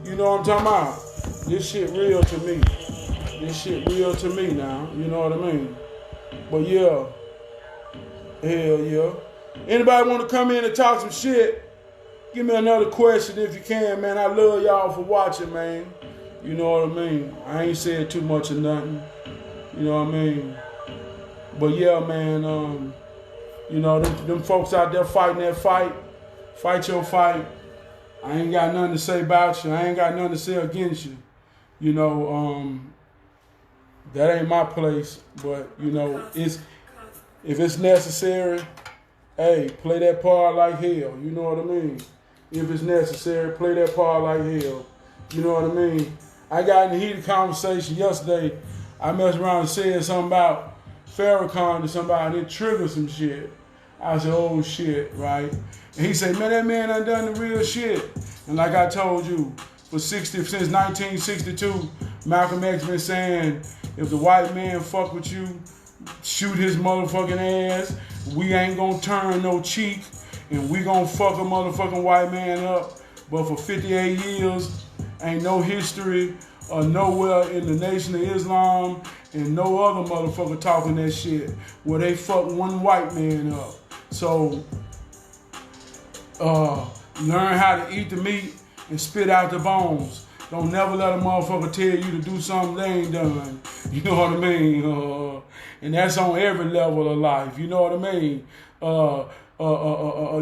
You know what I'm talking about? This shit real to me. This shit real to me now. You know what I mean? But yeah. Hell yeah. Anybody want to come in and talk some shit? Give me another question if you can, man. I love y'all for watching, man. You know what I mean? I ain't said too much of nothing. You know what I mean? But yeah, man, you know, them folks out there fighting that fight. Fight your fight. I ain't got nothing to say about you. I ain't got nothing to say against you. You know, that ain't my place. But, you know, if it's necessary, hey, play that part like hell. You know what I mean? If it's necessary, play that part like hell. You know what I mean? I got in a heated conversation yesterday. I messed around and said something about Farrakhan to somebody and it triggered some shit. I said, oh shit, right? And he said, man, that man done the real shit. And like I told you, since 1962, Malcolm X been saying, if the white man fuck with you, shoot his motherfucking ass. We ain't gonna turn no cheek, and we gonna fuck a motherfucking white man up. But for 58 years, ain't no history or nowhere in the Nation of Islam and no other motherfucker talking that shit where they fuck one white man up. So, learn how to eat the meat and spit out the bones. Don't never let a motherfucker tell you to do something they ain't done. You know what I mean? And that's on every level of life. You know what I mean?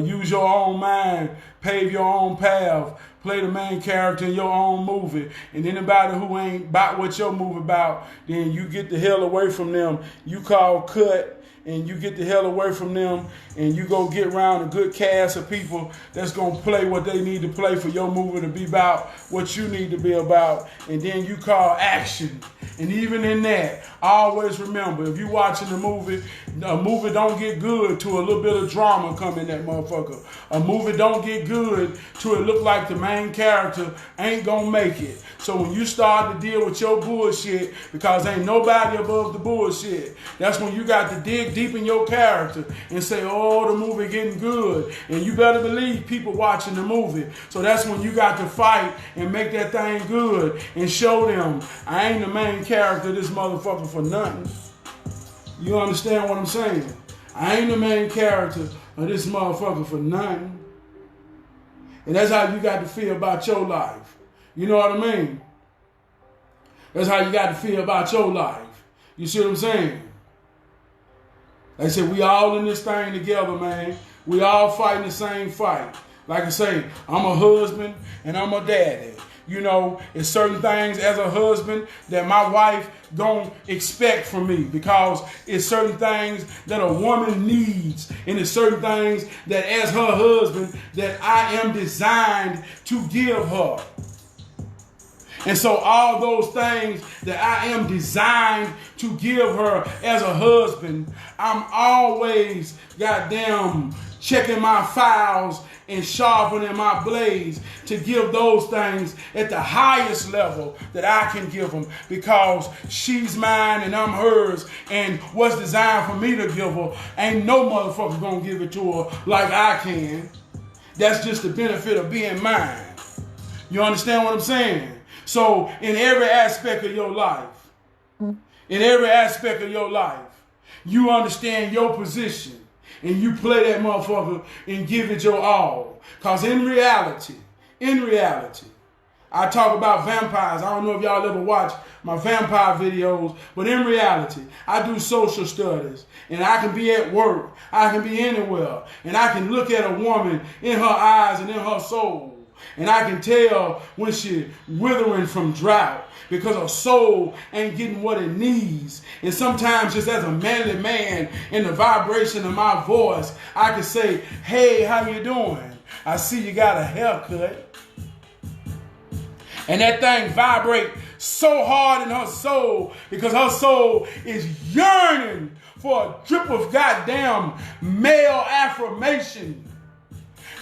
Use your own mind, pave your own path, play the main character in your own movie. And anybody who ain't about what your movie about, then you get the hell away from them. You call cut. And you get the hell away from them, and you go get around a good cast of people that's going to play what they need to play for your movie to be about what you need to be about. And then you call action, And even in that, always remember, if you're watching a movie don't get good to a little bit of drama come in that motherfucker. A movie don't get good to it look like the main character ain't gonna make it. So when you start to deal with your bullshit, because ain't nobody above the bullshit, that's when you got to dig deep in your character and say, oh, the movie getting good. And you better believe people watching the movie. So that's when you got to fight and make that thing good and show them I ain't the main character of this motherfucker for nothing. You understand what I'm saying? I ain't the main character of this motherfucker for nothing. And that's how you got to feel about your life. You know what I mean? That's how you got to feel about your life. You see what I'm saying? Like I said, we all in this thing together, man. We all fighting the same fight. Like I say, I'm a husband and I'm a daddy. You know, it's certain things as a husband that my wife gonna expect from me, because it's certain things that a woman needs, and it's certain things that as her husband that I am designed to give her. And so all those things that I am designed to give her as a husband, I'm always goddamn checking my files and sharpening my blades to give those things at the highest level that I can give them, because she's mine and I'm hers, and what's designed for me to give her, ain't no motherfucker gonna give it to her like I can. That's just the benefit of being mine. You understand what I'm saying? So in every aspect of your life, you understand your position and you play that motherfucker and give it your all. Because in reality, I talk about vampires. I don't know if y'all ever watch my vampire videos, but in reality, I do social studies, and I can be at work, I can be anywhere, and I can look at a woman in her eyes and in her soul, and I can tell when she's withering from drought, because her soul ain't getting what it needs. And sometimes just as a manly man, in the vibration of my voice, I can say, hey, how you doing? I see you got a haircut. And that thing vibrate so hard in her soul, because her soul is yearning for a drip of goddamn male affirmation,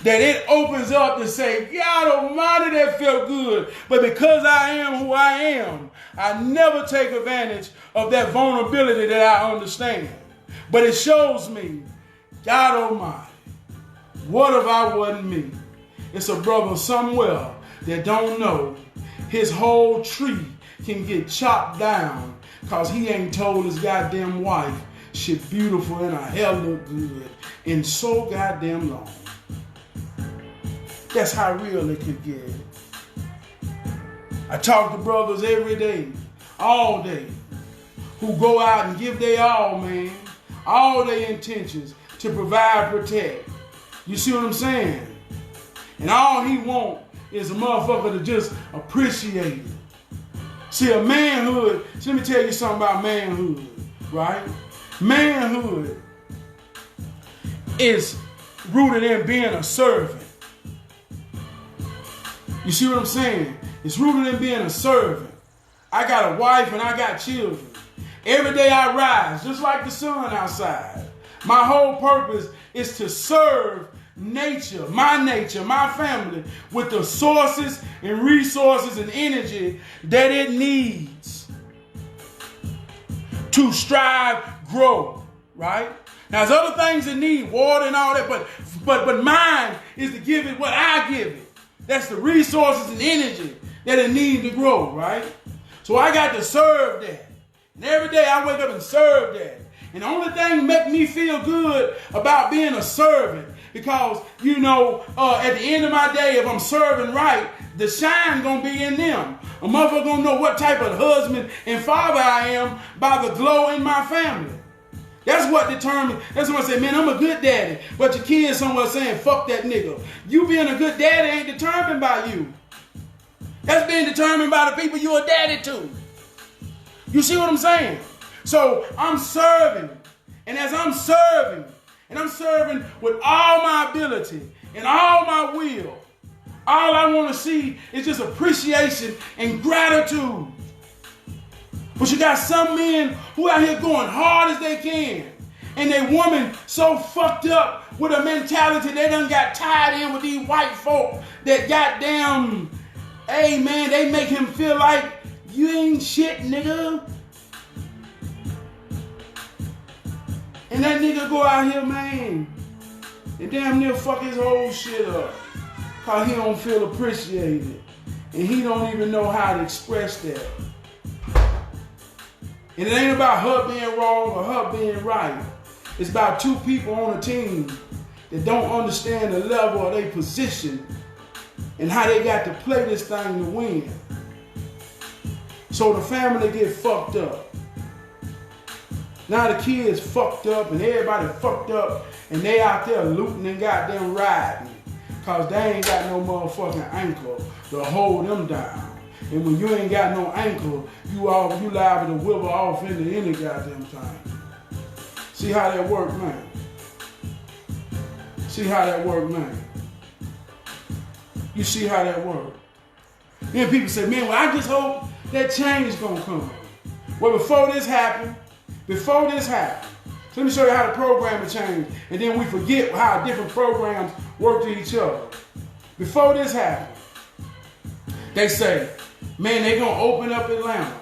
that it opens up to say, God almighty, that felt good. But because I am who I am, I never take advantage of that vulnerability that I understand. But it shows me, God almighty, what if I wasn't me? It's a brother somewhere that don't know his whole tree can get chopped down because he ain't told his goddamn wife she beautiful and her hair look good in so goddamn long. That's how real it could get. I talk to brothers every day, all day, who go out and give their all, man, all their intentions to provide, protect. You see what I'm saying? And all he want is a motherfucker to just appreciate it. See, a manhood, so let me tell you something about manhood, right? Manhood is rooted in being a servant. You see what I'm saying? It's rooted in being a servant. I got a wife and I got children. Every day I rise, just like the sun outside. My whole purpose is to serve nature, my family, with the sources and resources and energy that it needs to strive, grow, right? Now, there's other things that need water and all that, but mine is to give it what I give it. That's the resources and energy that it needs to grow, right? So I got to serve that. And every day I wake up and serve that. And the only thing make me feel good about being a servant, because, you know, at the end of my day, if I'm serving right, the shine gonna be in them. A motherfucker gonna know what type of husband and father I am by the glow in my family. That's what determines. That's what I say, man, I'm a good daddy. But your kids somewhere saying, fuck that nigga. You being a good daddy ain't determined by you. That's being determined by the people you're a daddy to. You see what I'm saying? So I'm serving. And as I'm serving, and I'm serving with all my ability and all my will, all I want to see is just appreciation and gratitude. But you got some men who out here going hard as they can. And they woman so fucked up with a mentality they done got tied in with these white folk that goddamn, hey man, they make him feel like you ain't shit, nigga. And that nigga go out here, man, and damn near fuck his whole shit up. Cause he don't feel appreciated. And he don't even know how to express that. And it ain't about her being wrong or her being right. It's about two people on a team that don't understand the level of their position and how they got to play this thing to win. So the family get fucked up. Now the kids fucked up and everybody fucked up and they out there looting and goddamn riding. Cause they ain't got no motherfucking ankle to hold them down. And when you ain't got no ankle, you liable to wither off into any goddamn thing. See how that work, man? See how that work, man? You see how that work? Then people say, man, well, I just hope that change is gonna come. Well, before this happened, so let me show you how the program changed, and then we forget how different programs work to each other. Before this happened, they say, man, they gonna open up Atlanta.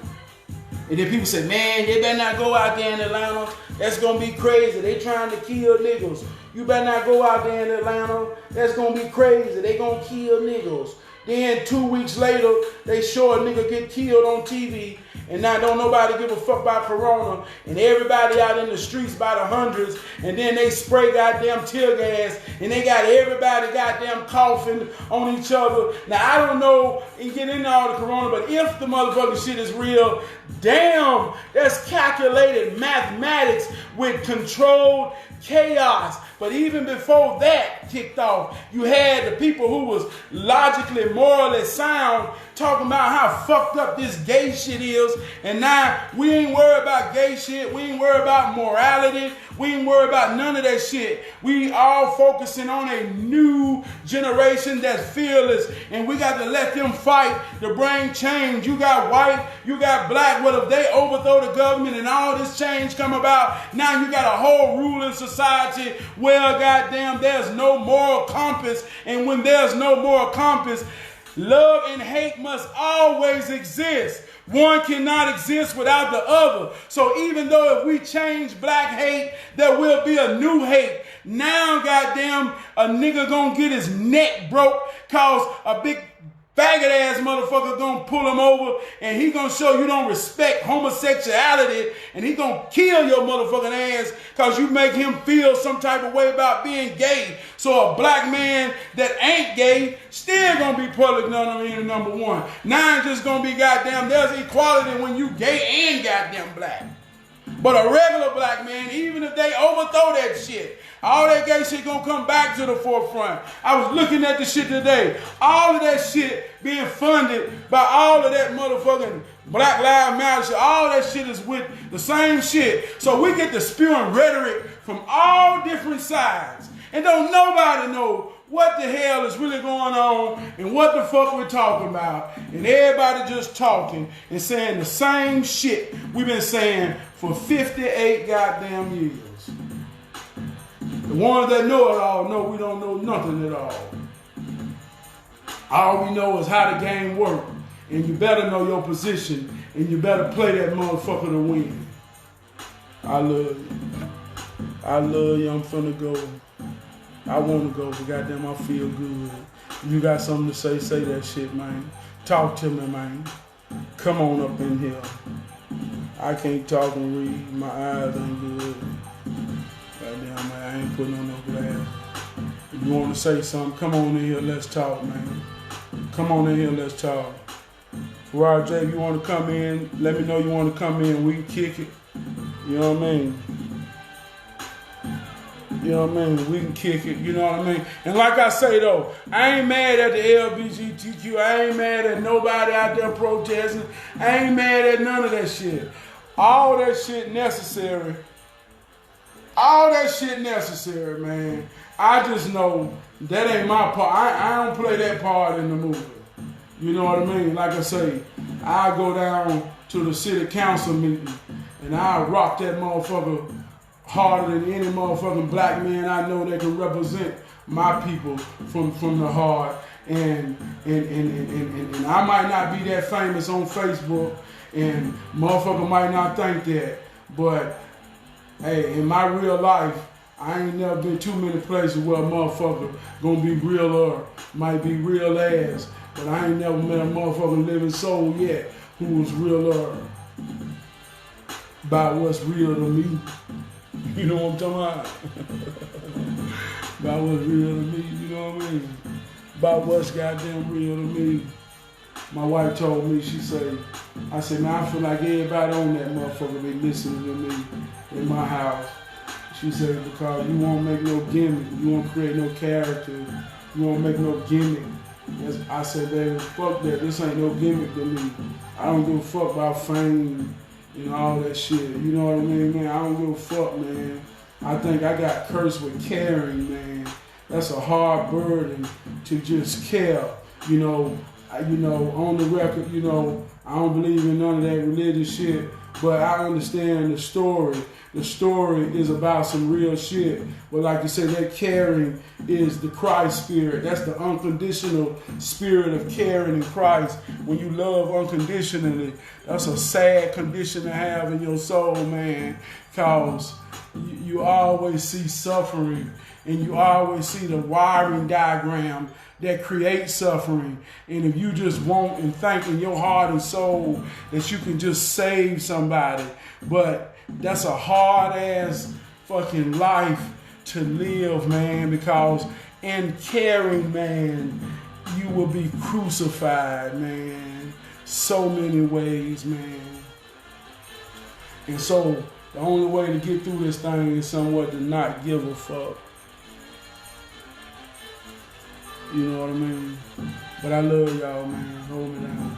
And then people say, man, they better not go out there in Atlanta. That's gonna be crazy. They trying to kill niggas. You better not go out there in Atlanta. That's gonna be crazy. They gonna kill niggas. Then 2 weeks later, they show a nigga get killed on TV. And now don't nobody give a fuck about Corona. And everybody out in the streets by the hundreds. And then they spray goddamn tear gas. And they got everybody goddamn coughing on each other. Now I don't know and get into all the Corona, but if the motherfucking shit is real, damn, that's calculated mathematics with controlled chaos. But even before that kicked off, you had the people who was logically, morally sound talking about how fucked up this gay shit is. And now we ain't worried about gay shit. We ain't worried about morality. We ain't worried about none of that shit. We all focusing on a new generation that's fearless. And we got to let them fight to bring change. You got white, you got black. Well, if they overthrow the government and all this change come about, now you got a whole ruling society where, goddamn, there's no moral compass. And when there's no moral compass, love and hate must always exist. One cannot exist without the other. So even though if we change black hate, there will be a new hate. Now, goddamn, a nigga gonna get his neck broke cause a big faggot ass motherfucker gonna pull him over and he gonna show you don't respect homosexuality and he gonna kill your motherfucking ass cause you make him feel some type of way about being gay. So a black man that ain't gay still gonna be public enemy number one. Now it's just gonna be goddamn, there's equality when you gay and goddamn black. But a regular black man, even if they overthrow that shit, all that gay shit gonna come back to the forefront. I was looking at the shit today. All of that shit being funded by all of that motherfucking Black Lives Matter shit. All that shit is with the same shit. So we get to spewing rhetoric from all different sides. And don't nobody know what the hell is really going on and what the fuck we're talking about. And everybody just talking and saying the same shit we've been saying for 58 goddamn years. The ones that know it all know we don't know nothing at all. All we know is how the game works. And you better know your position and you better play that motherfucker to win. I love you. I love you. I'm finna go. I want to go, but goddamn, I feel good. You got something to say, say that shit, man. Talk to me, man. Come on up in here. I can't talk and read. My eyes ain't good. Goddamn, man, I ain't putting on no glass. If you want to say something, come on in here, let's talk, man. Come on in here, let's talk. Roger, J, if you want to come in, let me know you want to come in. We can kick it. You know what I mean? You know what I mean? We can kick it, you know what I mean? And like I say though, I ain't mad at the LGBTQ. I ain't mad at nobody out there protesting. I ain't mad at none of that shit. All that shit necessary. All that shit necessary, man. I just know that ain't my part. I don't play that part in the movie. You know what I mean? Like I say, I go down to the city council meeting and I rock that motherfucker harder than any motherfucking black man I know that can represent my people from the heart. And I might not be that famous on Facebook, and motherfucker might not think that, but hey, in my real life, I ain't never been too many places where a motherfucker gonna be real or might be real ass, but I ain't never met a motherfucking living soul yet who was realer about what's real to me. You know what I'm talking about? About what's real to me, you know what I mean? About what's goddamn real to me. My wife told me, I said, man, I feel like everybody on that motherfucker be listening to me in my house. She said, because you won't make no gimmick, you won't create no character, you won't make no gimmick. I said, baby, fuck that, this ain't no gimmick to me. I don't give a fuck about fame and all that shit, you know what I mean, man? I don't give a fuck, man. I think I got cursed with caring, man. That's a hard burden to just care, you know, on the record, you know, I don't believe in none of that religious shit, but I understand the story. The story is about some real shit. But like you said, that caring is the Christ spirit. That's the unconditional spirit of caring in Christ. When you love unconditionally, that's a sad condition to have in your soul, man, because you always see suffering, and you always see the wiring diagram that creates suffering. And if you just want and think in your heart and soul that you can just save somebody, but that's a hard ass fucking life to live, man, because in caring, man, you will be crucified, man, so many ways, man. And so the only way to get through this thing is somewhat to not give a fuck. You know what I mean? But I love y'all, man. Hold me down.